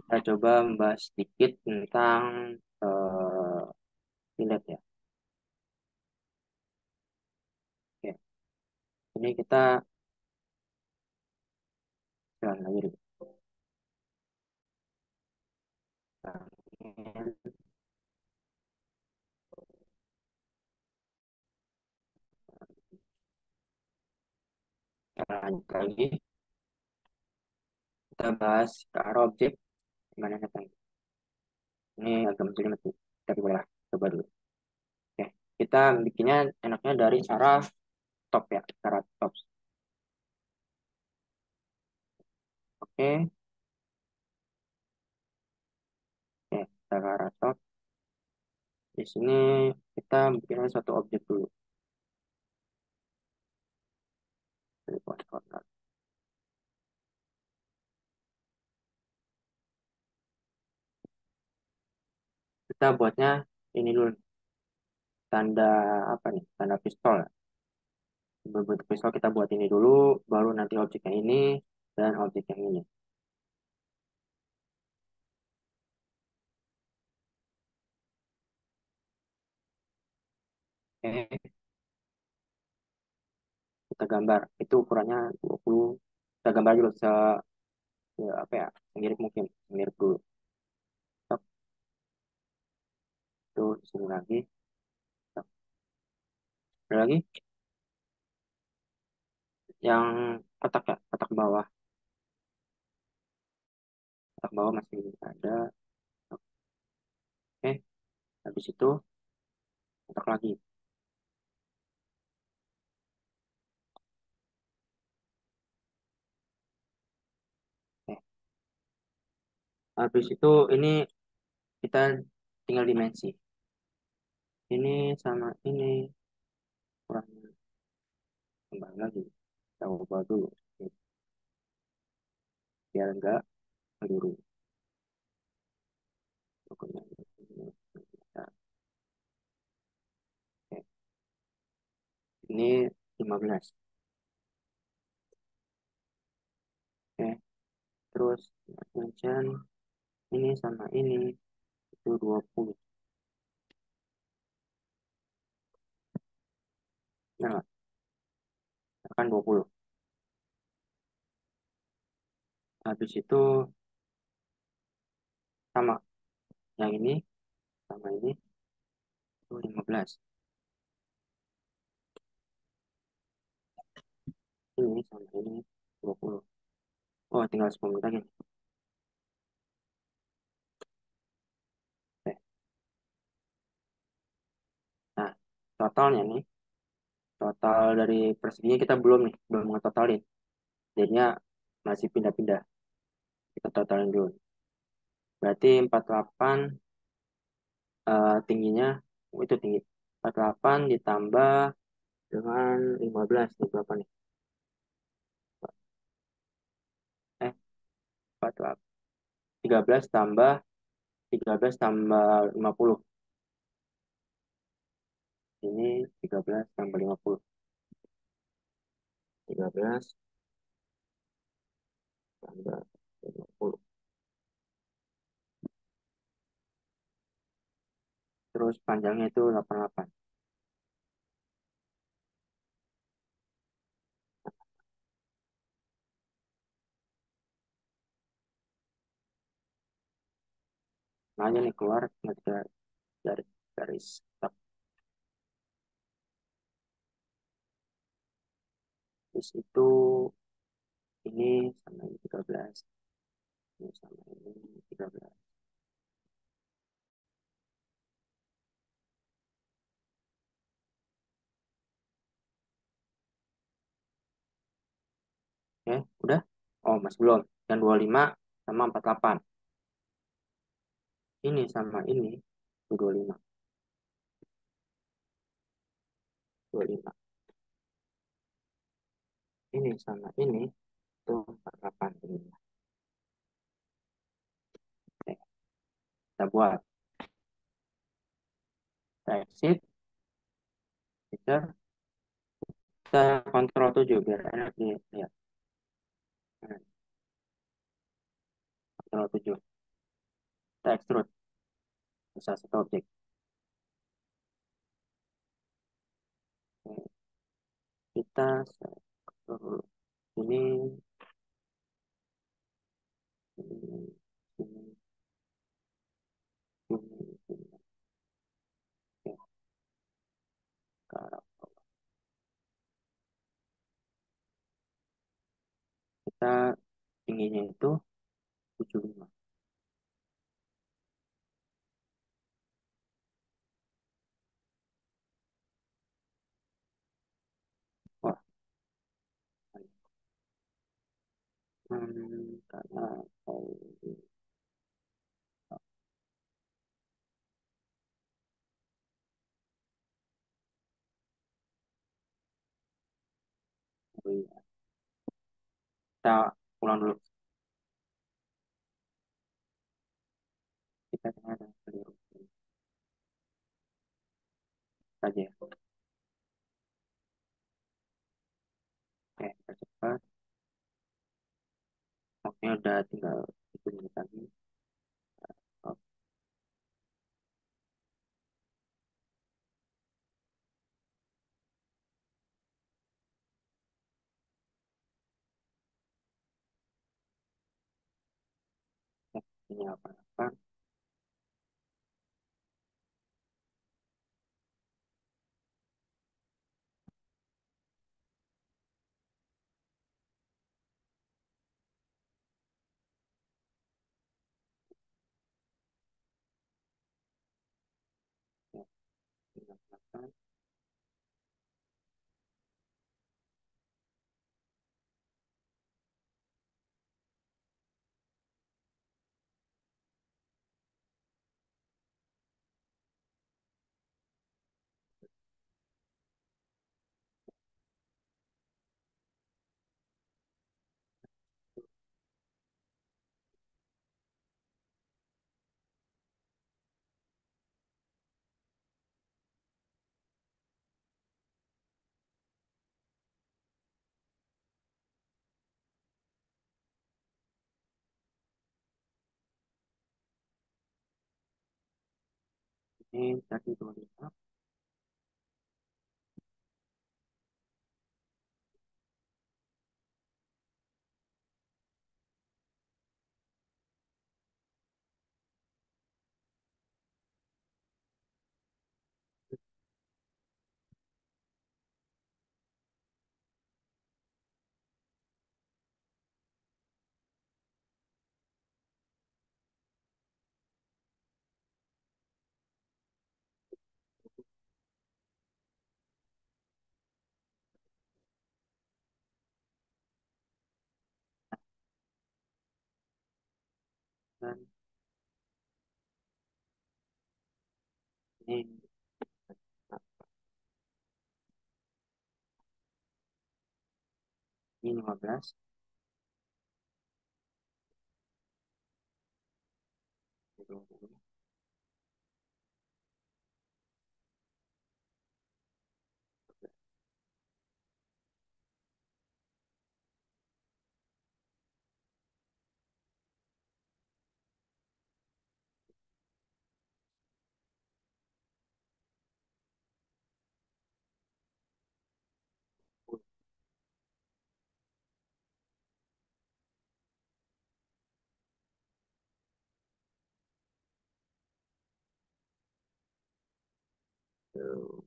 Kita coba membahas sedikit tentang fillet ya. Oke. Ini kita jalan lagi dulu. Kita lanjut lagi. Kita bahas ke arah objek. Gimana nih? Ini agak menjadi tapi boleh lah. Coba dulu. Oke. Kita bikinnya enaknya dari cara top ya. Cara top. Oke, oke, kita ke arah top. Di sini kita bikin satu objek dulu. Dari point corner. Kita buatnya ini dulu, tanda apa nih? Tanda pistol. Berbentuk pistol kita buat ini dulu, baru nanti objek yang ini dan objek yang ini. Oke, kita gambar. Itu ukurannya 20. Kita gambar dulu apa ya? Mirip mungkin, mirip dulu. Stop. Itu di sini lagi. Stop. Ada lagi yang kotak ya, kotak bawah. Kotak bawah masih ada. Oke, habis itu kotak lagi. Oke. Habis itu ini kita tinggal dimensi. Ini sama ini kurangnya kembali lagi. Kita ubah dulu biar enggak keliru. Pokoknya Nah, oke. Ini 15. Oke, terus mention ini sama ini itu 20. Nah, akan 20. Habis itu sama yang ini sama ini itu 15. Ini sama ini 20. Oh, tinggal 10 menit lagi. Oke. Nah, totalnya nih, total dari perseginya kita belum ngetotalin. Jadinya masih pindah-pindah. Kita totalin dulu. Berarti 48 tingginya, oh, itu tinggi. 48 ditambah dengan 15 nih berapa nih? Eh, 48. 13 tambah 13 tambah 50. Ini 13 tambah 50. 13 tambah 50. Terus panjangnya itu 88. Nah, aja nih keluar dari garis stop. Terus itu ini sama ini 13. Ini sama ini 13. Oke, udah? Oh, masih belum. Yang 25 sama 48. Ini sama ini itu 25. 25. Ini sama ini itu 48. Ini. Oke, kita buat. Kita exit. Kita kita kontrol 7 biar enak nih. Ya, kontrol 7. Kita extrude. Bisa satu objek. Oke, kita select dulu. Ini, ini, ini, ini. Oke, ke arah bawah. Kita tingginya itu 75. Wah, kali iya. Kita pulang dulu. Kita kayaknya ada keliru saja ya. Oke, kita cepat. Oke, udah tinggal 1 menit lagi. Oke, ini apa? Ya, ini apa? Ini tadi 25. Dan ini ini 15. Ini 20. Tuh.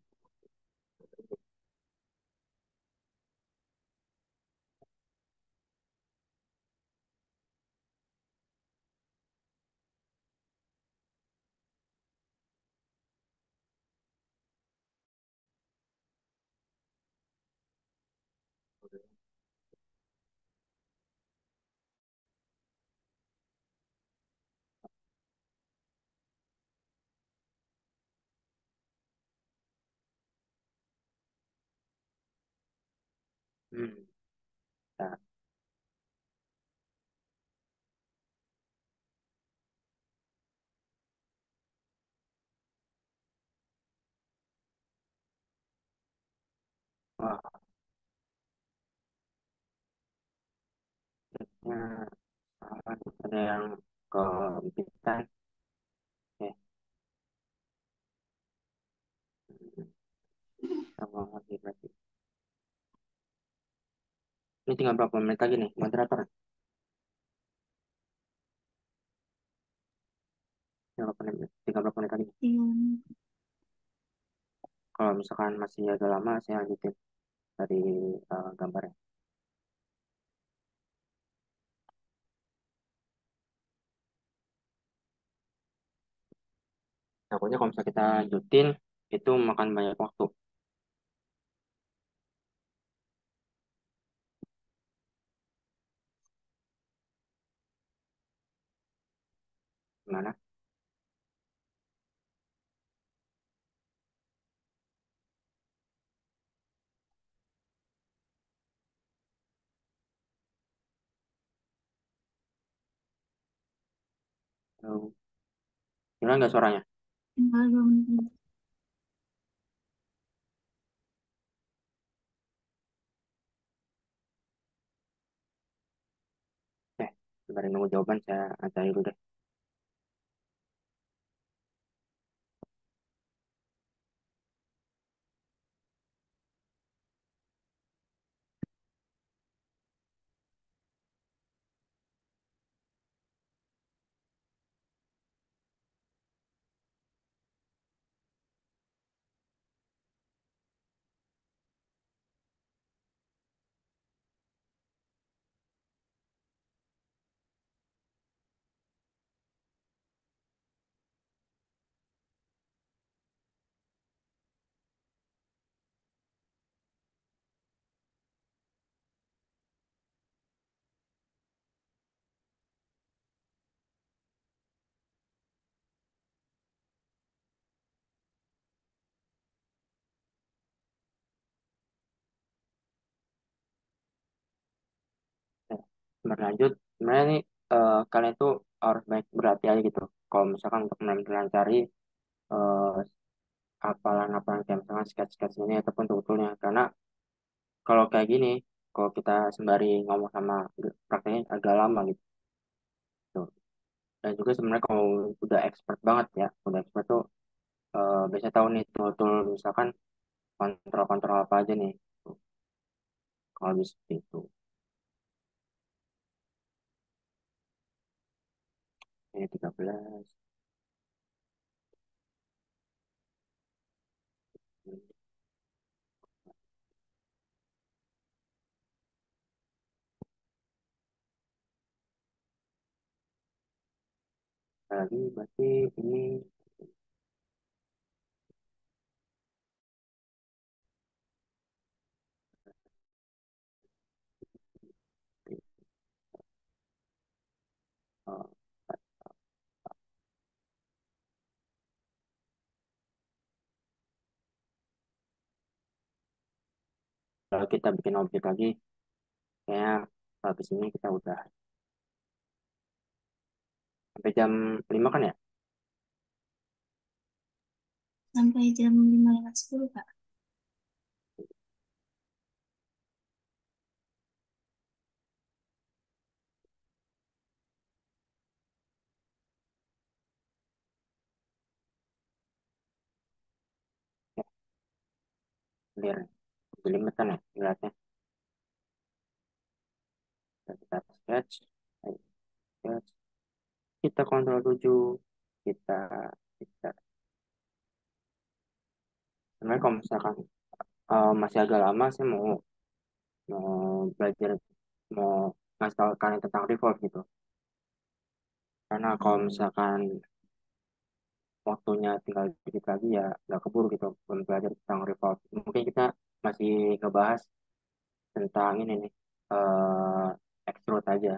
Hmm. Nah, wah, kayaknya salah nih. Ada yang ke kita. Oke, sama lagi berarti. Ini tinggal berapa menit lagi nih, moderator? Tinggal berapa menit lagi?
Hmm.
Kalau misalkan masih agak lama, saya lanjutin dari gambarnya. Takutnya kalau misalnya kita lanjutin, itu makan banyak waktu. Gimana? Halo. Gimana nggak suaranya?
Tinggal 2 menit.
Eh, Sebentar nunggu jawaban saya cari dulu deh. Eh, Berlanjut, sebenarnya nih kalian tuh harus banyak berhati-hati gitu. Kalau misalkan untuk mempelajari eh, hafalan-hafalan kayak misalkan sketch-sketch ini ataupun tuturnya. Karena kalau kayak gini, kalau kita sembari ngomong sama prakteknya agak lama gitu. Tuh. Dan juga sebenarnya kalau udah expert banget ya, udah expert tuh biasa tahu nih tool misalkan kontrol-kontrol apa aja nih. Tuh, kalau bisa seperti itu. Ini 13. Lagi berarti ini eh, kalau kita bikin objek lagi, kayaknya habis ini kita udah sampai jam 5 kan ya?
Sampai jam 5 lewat 10, Kak.
Ya, clear. Dilimitkan ya, lihatnya. Kita sketch, ayo, sketch. Kita kontrol 7, kita, kita. Sebenarnya kalau misalkan masih agak lama, saya mau belajar, mau ngasih tahu kalian tentang revolve gitu. Karena kalau misalkan waktunya tinggal dikit lagi ya nggak keburu gitu belum belajar tentang revolve. Mungkin kita masih ngebahas tentang ini nih eh extrude aja.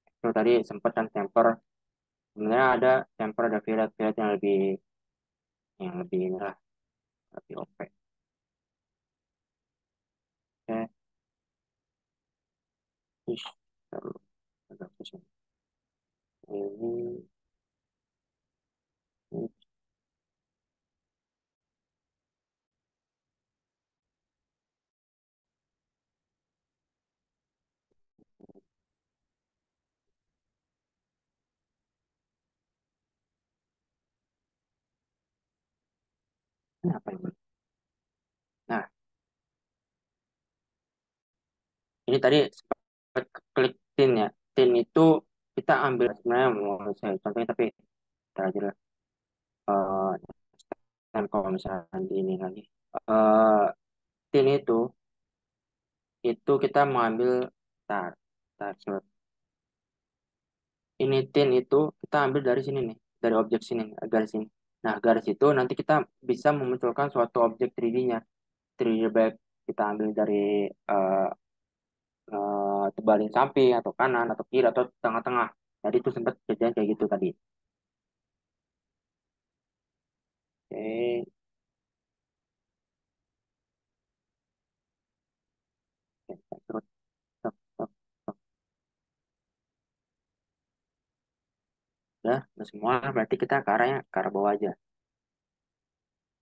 Extrude tadi sempat kan temper. Sebenarnya ada temper, ada fillet yang lebih inilah lebih OP. Oke, ish, terus agak pusing. Ini apa ini? Nah, ini tadi sempat klik tin ya. Tin itu kita ambil sebenarnya mau saya contohnya tapi kita aja lah. Eh, dan kalau misalnya di ini lagi. Eh, tin itu kita mengambil tar, tar, sorry. Ini tin itu kita ambil dari sini nih, dari objek sini, garis ini. Nah, garis itu nanti kita bisa memunculkan suatu objek 3D-nya. 3D baik kita ambil dari eh, tebalin samping atau kanan atau kiri atau tengah-tengah. Jadi itu sempat kejadian kayak gitu tadi. Oke, oke, terus stop, stop, stop. Ya, udah semua, berarti kita ke arah bawah aja.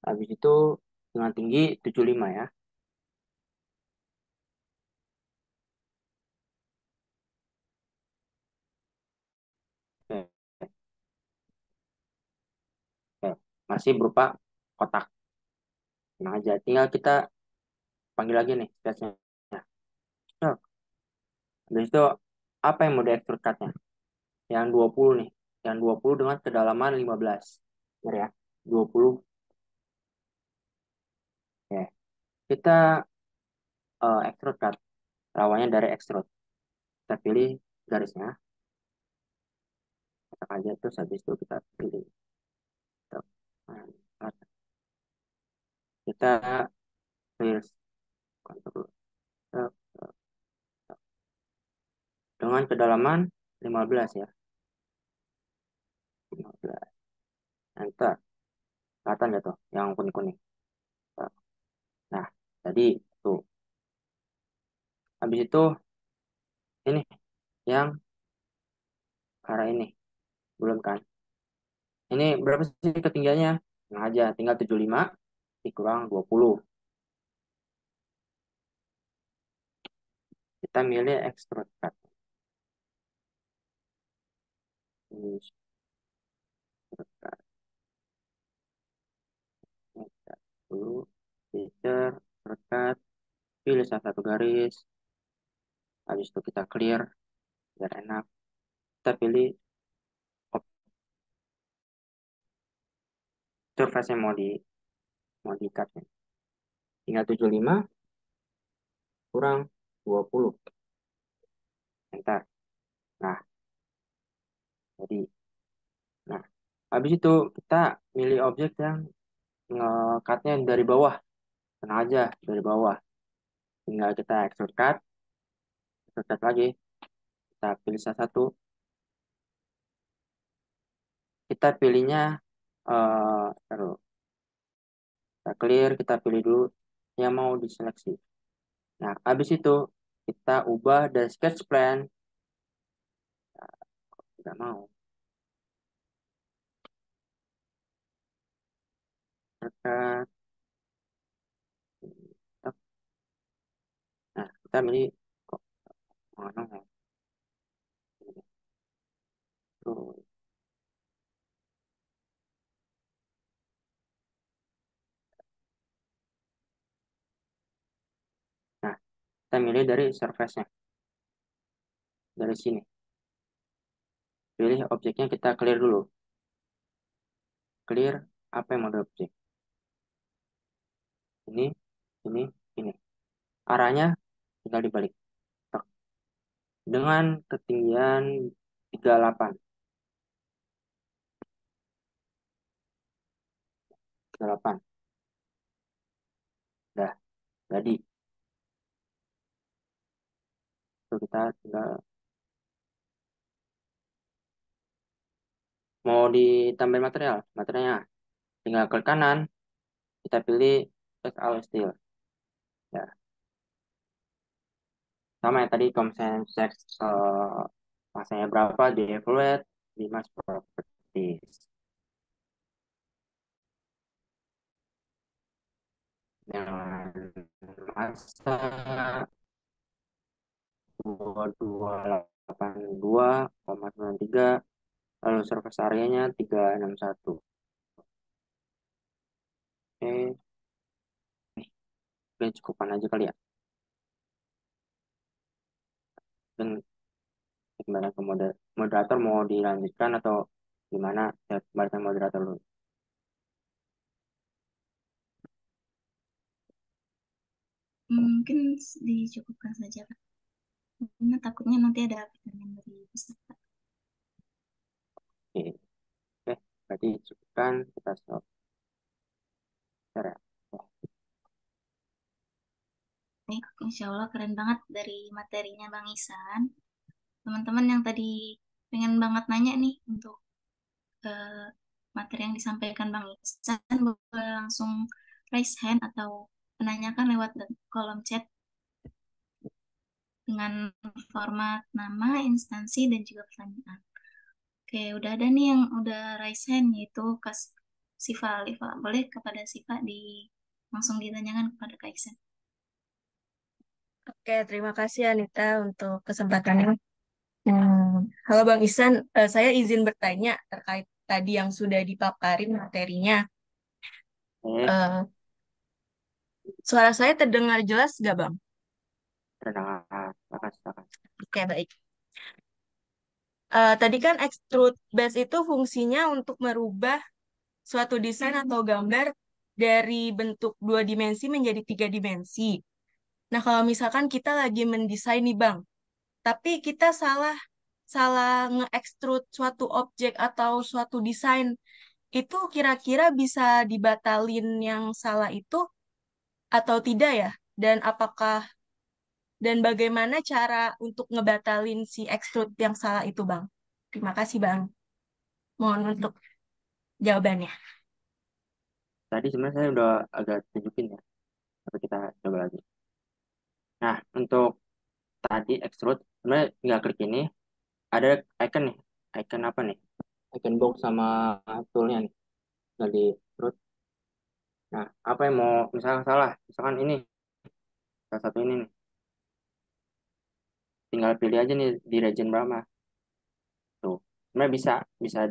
Habis itu dengan tinggi 75 ya. Oke, oke. Masih berupa kotak. Nah aja, tinggal kita panggil lagi nih sketchnya. Nah, habis itu apa yang mau di-extrude cut-nya? Yang 20 nih. Yang 20 dengan kedalaman 15. Benar ya? 20. Oke. Kita extrude cut. Lawannya dari extrude. Kita pilih garisnya. Kotak aja, terus habis itu kita pilih. Nah, kita pilih control. Dengan kedalaman 15 ya. 15. Enter. Kelihatan ya tuh yang kuning-kuning. Nah, tadi tuh. Habis itu ini yang arah ini. Belum kan? Ini berapa sih ketinggiannya? Nah aja, tinggal 75 dikurang 20. Kita milih extrude cut. Ini extrude cut. Ini cut dulu. Feature, extrude cut. Pilih salah satu garis. Habis itu kita clear. Biar enak. Kita pilih surface yang mau di cut. Tinggal 75 kurang 20. Enter. Nah, jadi. Nah, habis itu kita milih objek yang nge-cut-nya dari bawah. Tenang aja, dari bawah. Tinggal kita extrude cut lagi. Kita pilih salah satu. Kita pilihnya, taruh. Kita clear, kita pilih dulu yang mau diseleksi. Nah, habis itu kita ubah dari sketch plan. Nah, tidak mau. Cut. Nah, kita milih kok mana ya? Tuh. Nah, kita milih dari surface-nya. Dari sini. Pilih objeknya, kita clear dulu. Clear apa yang mau di objek. Ini, ini, ini. Arahnya tinggal dibalik. Dengan ketinggian 38. 38. Dah, jadi itu kita tinggal mau ditambah materialnya tinggal klik kanan, kita pilih Text All Steel ya, sama yang tadi kalau misalnya cek masanya berapa di evaluate di Mass Properties dengan masa 2282,93, lalu surface area-nya 361. Oke, oke, cukupan aja kali ya. Dan kembali ke moderator mau dilanjutkan atau gimana? Saya kembali ke moderator dulu.
Mungkin dicukupkan saja, Kak. Karena takutnya nanti ada pertanyaan dari peserta.
Oke, oke, berarti cukupkan, kita stop. Bentar ya.
Baik, Insya Allah keren banget dari materinya Bang Isan. Teman-teman yang tadi pengen banget nanya nih untuk eh, materi yang disampaikan Bang Isan, boleh langsung raise hand atau menanyakan lewat kolom chat dengan format nama, instansi, dan juga pertanyaan. Oke, Oke, udah ada nih yang udah raise hand, yaitu Kak Siva Alifa. Boleh kepada Siva langsung ditanyakan kepada Kak Iksan.
Oke, terima kasih Anita untuk kesempatannya. Halo Bang Isan, saya izin bertanya terkait tadi yang sudah dipaparin materinya.
Baik,
Eh, Suara saya terdengar jelas nggak Bang?
terdengar. Silakan, silakan.
Oke, baik. Tadi kan extrude base itu fungsinya untuk merubah suatu desain atau gambar dari bentuk 2 dimensi menjadi 3 dimensi. Nah, kalau misalkan kita lagi mendesain nih Bang, tapi kita salah salah nge-extrude suatu objek atau suatu desain, itu kira-kira bisa dibatalin yang salah itu atau tidak ya? Dan dan bagaimana cara untuk ngebatalin si extrude yang salah itu, Bang? Terima kasih, Bang. Mohon untuk jawabannya.
Tadi sebenarnya saya udah agak tunjukin ya, tapi kita coba lagi. Nah, untuk tadi extrude, sebenarnya tinggal klik ini, ada icon nih. Icon apa nih? Icon box sama toolnya nih. Tinggal di extrude. Nah, apa yang mau, misalkan salah, misalkan ini, salah satu ini nih. Tinggal pilih aja nih di region berapa. Tuh, sebenarnya bisa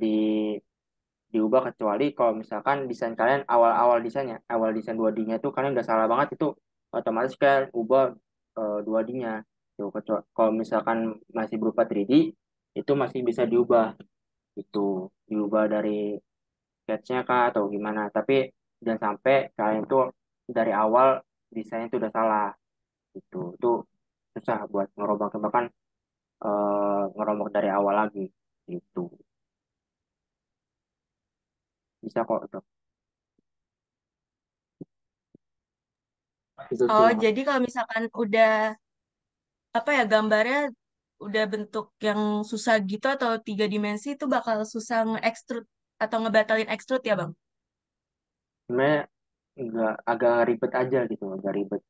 diubah kecuali kalau misalkan desain kalian awal-awal desainnya, awal desain 2D-nya itu kalian udah salah banget itu otomatis kalian ubah 2D-nya. Tuh, kalau misalkan masih berupa 3D itu masih bisa diubah itu diubah dari sketch-nya kah atau gimana. Tapi jangan sampai kalian itu dari awal desainnya itu udah salah itu susah buat ngerubah bahkan ngerombak dari awal lagi itu bisa kok itu sih
Oh,
yang
jadi kalau misalkan udah apa ya gambarnya udah bentuk yang susah gitu atau 3 dimensi itu bakal susah nge-extrude atau ngebatalin extrude ya, Bang?
sebenarnya nggak agak ribet aja gitu agak ribet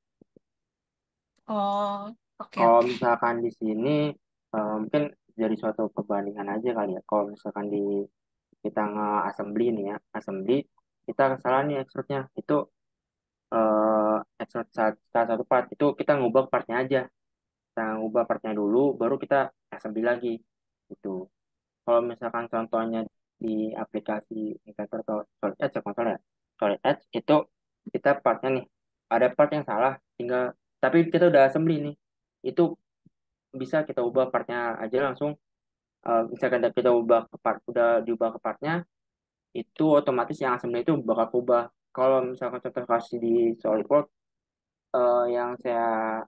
Oh, oke
kalau
oke.
misalkan di sini mungkin jadi suatu perbandingan aja kali ya kalau misalkan kita nge-assembly nih ya assembly kita salah nih extrude-nya itu extrude salah satu part itu kita ngubah partnya aja kita ngubah partnya dulu baru kita assembly lagi itu kalau misalkan contohnya di aplikasi Inventor atau Solid Edge ya konsol ya Solid Edge itu kita partnya nih ada part yang salah tinggal tapi kita udah assembly nih itu bisa kita ubah partnya aja langsung misalkan kita ubah ke part udah diubah ke partnya itu otomatis yang assembly itu bakal ubah kalau misalkan contoh kasih di SolidWorks yang saya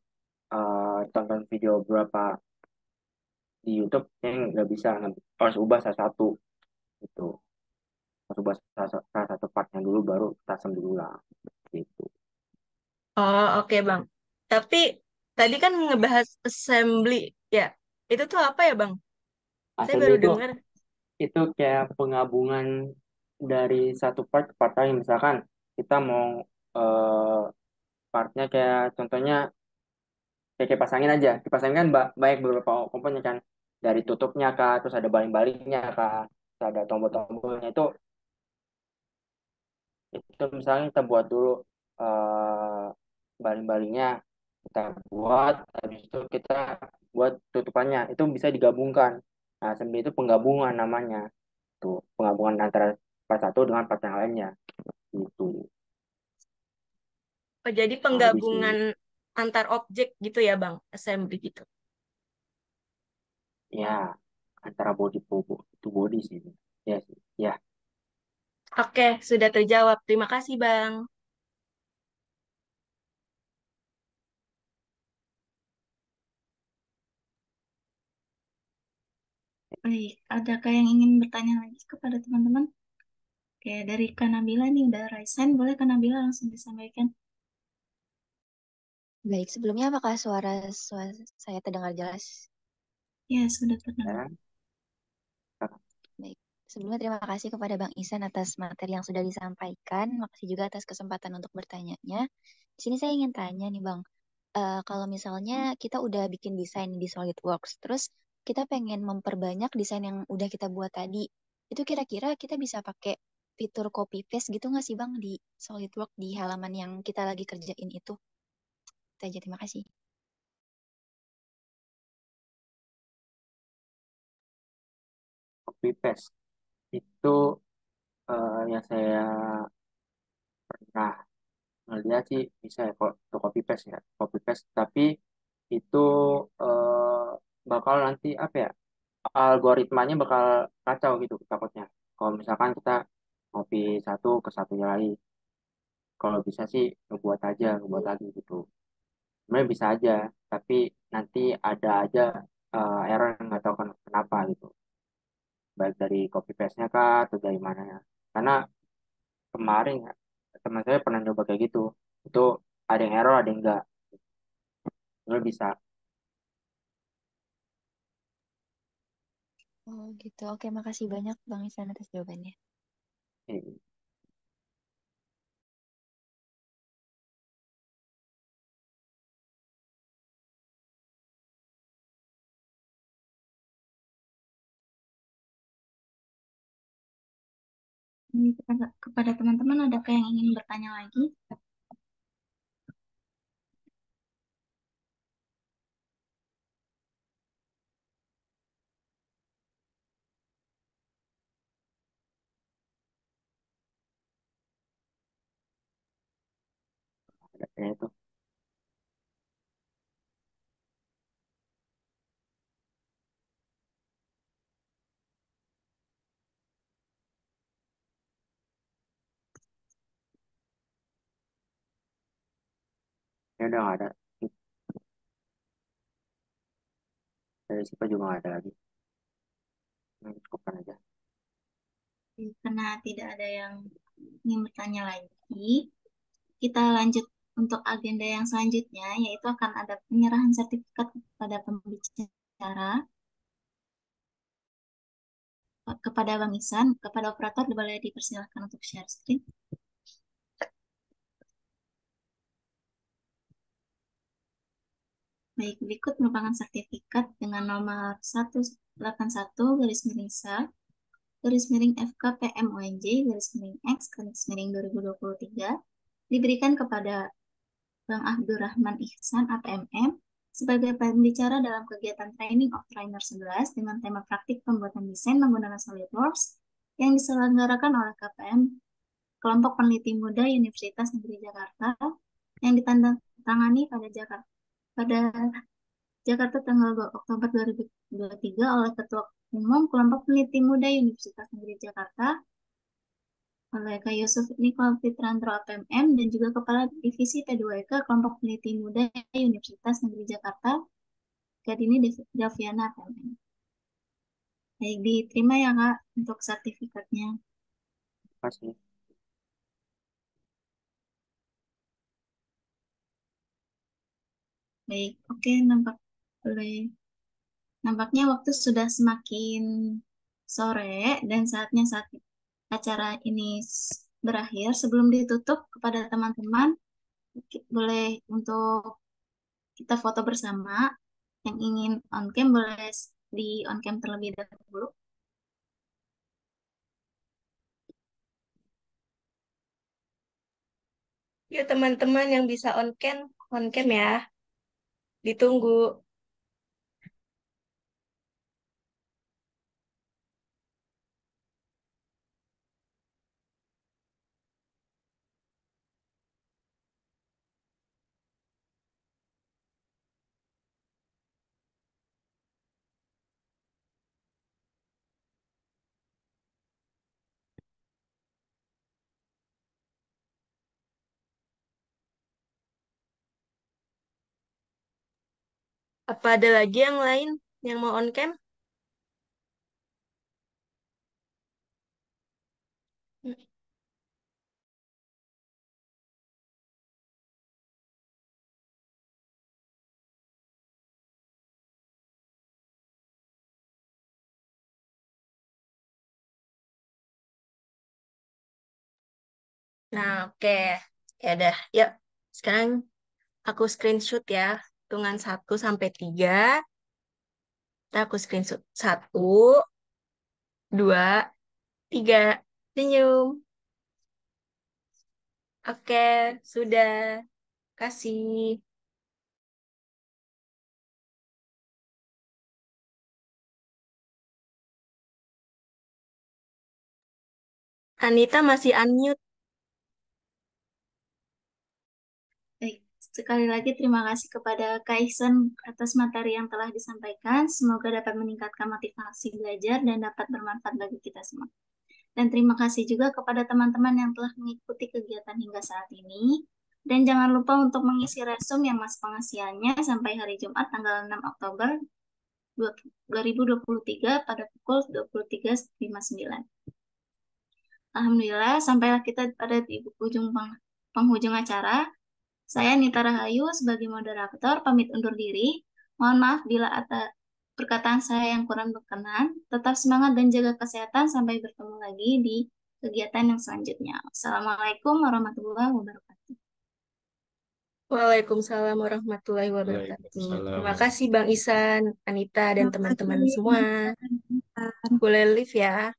tonton video beberapa di YouTube yang nggak bisa harus ubah salah satu itu harus ubah salah satu partnya dulu baru kita assembly ulang gitu.
Oh, oke, Bang. Tapi tadi kan ngebahas assembly, ya. Itu tuh apa ya, Bang? Saya
Assembly
baru
itu
dengar.
kayak penggabungan dari satu part ke part lain misalkan kita mau eh, partnya kayak contohnya kayak pasangin aja dipasangin kan banyak beberapa komponen kan dari tutupnya kah terus ada baling-balingnya kah terus ada tombol-tombolnya itu misalnya kita buat dulu eh, baling-balingnya kita buat habis itu kita buat tutupannya itu bisa digabungkan nah assembly itu penggabungan namanya tuh penggabungan antara part satu dengan part yang lainnya itu
Oh, jadi
kurang lebih sih
penggabungan antar objek gitu ya, Bang? Assembly gitu.
ya antara body itu body sih ya sih ya
Oke, sudah terjawab. Terima kasih, Bang.
Baik, adakah yang ingin bertanya lagi kepada teman-teman? Oke, dari Kanabila nih udah raise hand, boleh Kanabila langsung disampaikan?
Baik, sebelumnya apakah suara saya terdengar jelas?
Ya, sudah terdengar.
ya.
Baik. Sebelumnya terima kasih kepada Bang Isan atas materi yang sudah disampaikan. Makasih juga atas kesempatan untuk bertanya-nya. Di sini saya ingin tanya nih Bang, kalau misalnya kita udah bikin desain di SolidWorks, terus kita pengen memperbanyak desain yang udah kita buat tadi. Itu kira-kira kita bisa pakai fitur copy paste gitu nggak sih Bang di SolidWorks di halaman yang kita lagi kerjain itu? Itu aja, terima kasih.
Copy paste itu yang saya pernah ngeliat sih bisa ya kok untuk copy paste tapi itu bakal nanti apa ya, algoritmanya bakal kacau gitu takutnya kalau misalkan kita copy satu ke satunya lagi. Kalau bisa sih ngebuat lagi gitu, sebenarnya bisa aja, tapi nanti ada aja error yang nggak tahu kenapa gitu, baik dari copy paste-nya kah atau dari mana ya. Karena kemarin ya, teman saya pernah coba kayak gitu, itu ada yang error ada yang enggak, sebenarnya bisa.
Oh gitu. Oke, makasih banyak Bang Isan atas jawabannya.
Eh,
Ini kepada teman-teman, adakah yang ingin bertanya lagi?
ada kayaknya tuh. Ya udah nggak ada, dari siapa juga nggak ada lagi. Cukupkan aja.
Karena tidak ada yang ingin bertanya lagi, kita lanjut untuk agenda yang selanjutnya, yaitu akan ada penyerahan sertifikat kepada pembicara, kepada Bang Isan, kepada operator boleh dipersilakan untuk share screen. Baik, berikut merupakan sertifikat dengan nomor 181 garis miring SA garis miring FKPMONJ garis miring X garis miring 2023 diberikan kepada Bang Abdurrahman Ihsan APMM sebagai pembicara dalam kegiatan Training of Trainer 11 dengan tema praktik pembuatan desain menggunakan SolidWorks yang diselenggarakan oleh KPM Kelompok Peneliti Muda Universitas Negeri Jakarta yang ditandatangani pada Jakarta tanggal 2 Oktober 2023 oleh Ketua Umum Kelompok Peneliti Muda Universitas Negeri Jakarta oleh Kak Yusuf Nikol Fitrandro APMM dan juga Kepala Divisi P2K Kelompok Peneliti Muda Universitas Negeri Jakarta Kak Dini Daviana APMM. Baik, diterima ya Kak untuk sertifikatnya.
Pasti.
Baik, oke, nampaknya waktu sudah semakin sore dan saat acara ini berakhir. Sebelum ditutup, kepada teman-teman boleh untuk kita foto bersama. Yang ingin on cam boleh di on cam terlebih dahulu.
Yuk teman-teman yang bisa on cam ya. Ditunggu. Apa ada lagi yang lain yang mau on cam? Nah, oke. Ya udah, yuk. Sekarang aku screenshot ya. Hitungan 1 sampai 3. Ntar aku screenshot. 1, 2, 3. Senyum. Oke, sudah. Kasih. Anita masih unmute.
Baik, sekali lagi terima kasih kepada Kak Ihsan atas materi yang telah disampaikan. Semoga dapat meningkatkan motivasi belajar dan dapat bermanfaat bagi kita semua. Dan terima kasih juga kepada teman-teman yang telah mengikuti kegiatan hingga saat ini. Dan jangan lupa untuk mengisi resume yang mas pengasihannya sampai hari Jumat tanggal 6 Oktober 2023 pada pukul 23.59. Alhamdulillah, sampailah kita pada di penghujung acara. Saya Nita Rahayu sebagai moderator pamit undur diri. Mohon maaf bila ada perkataan saya yang kurang berkenan. Tetap semangat dan jaga kesehatan sampai bertemu lagi di kegiatan yang selanjutnya. Assalamualaikum warahmatullahi wabarakatuh.
Waalaikumsalam warahmatullahi wabarakatuh. Terima
Waalaikumsalam.
kasih Bang Isan, Anita, dan
Terima
teman-teman
kasih.
semua. Boleh live ya.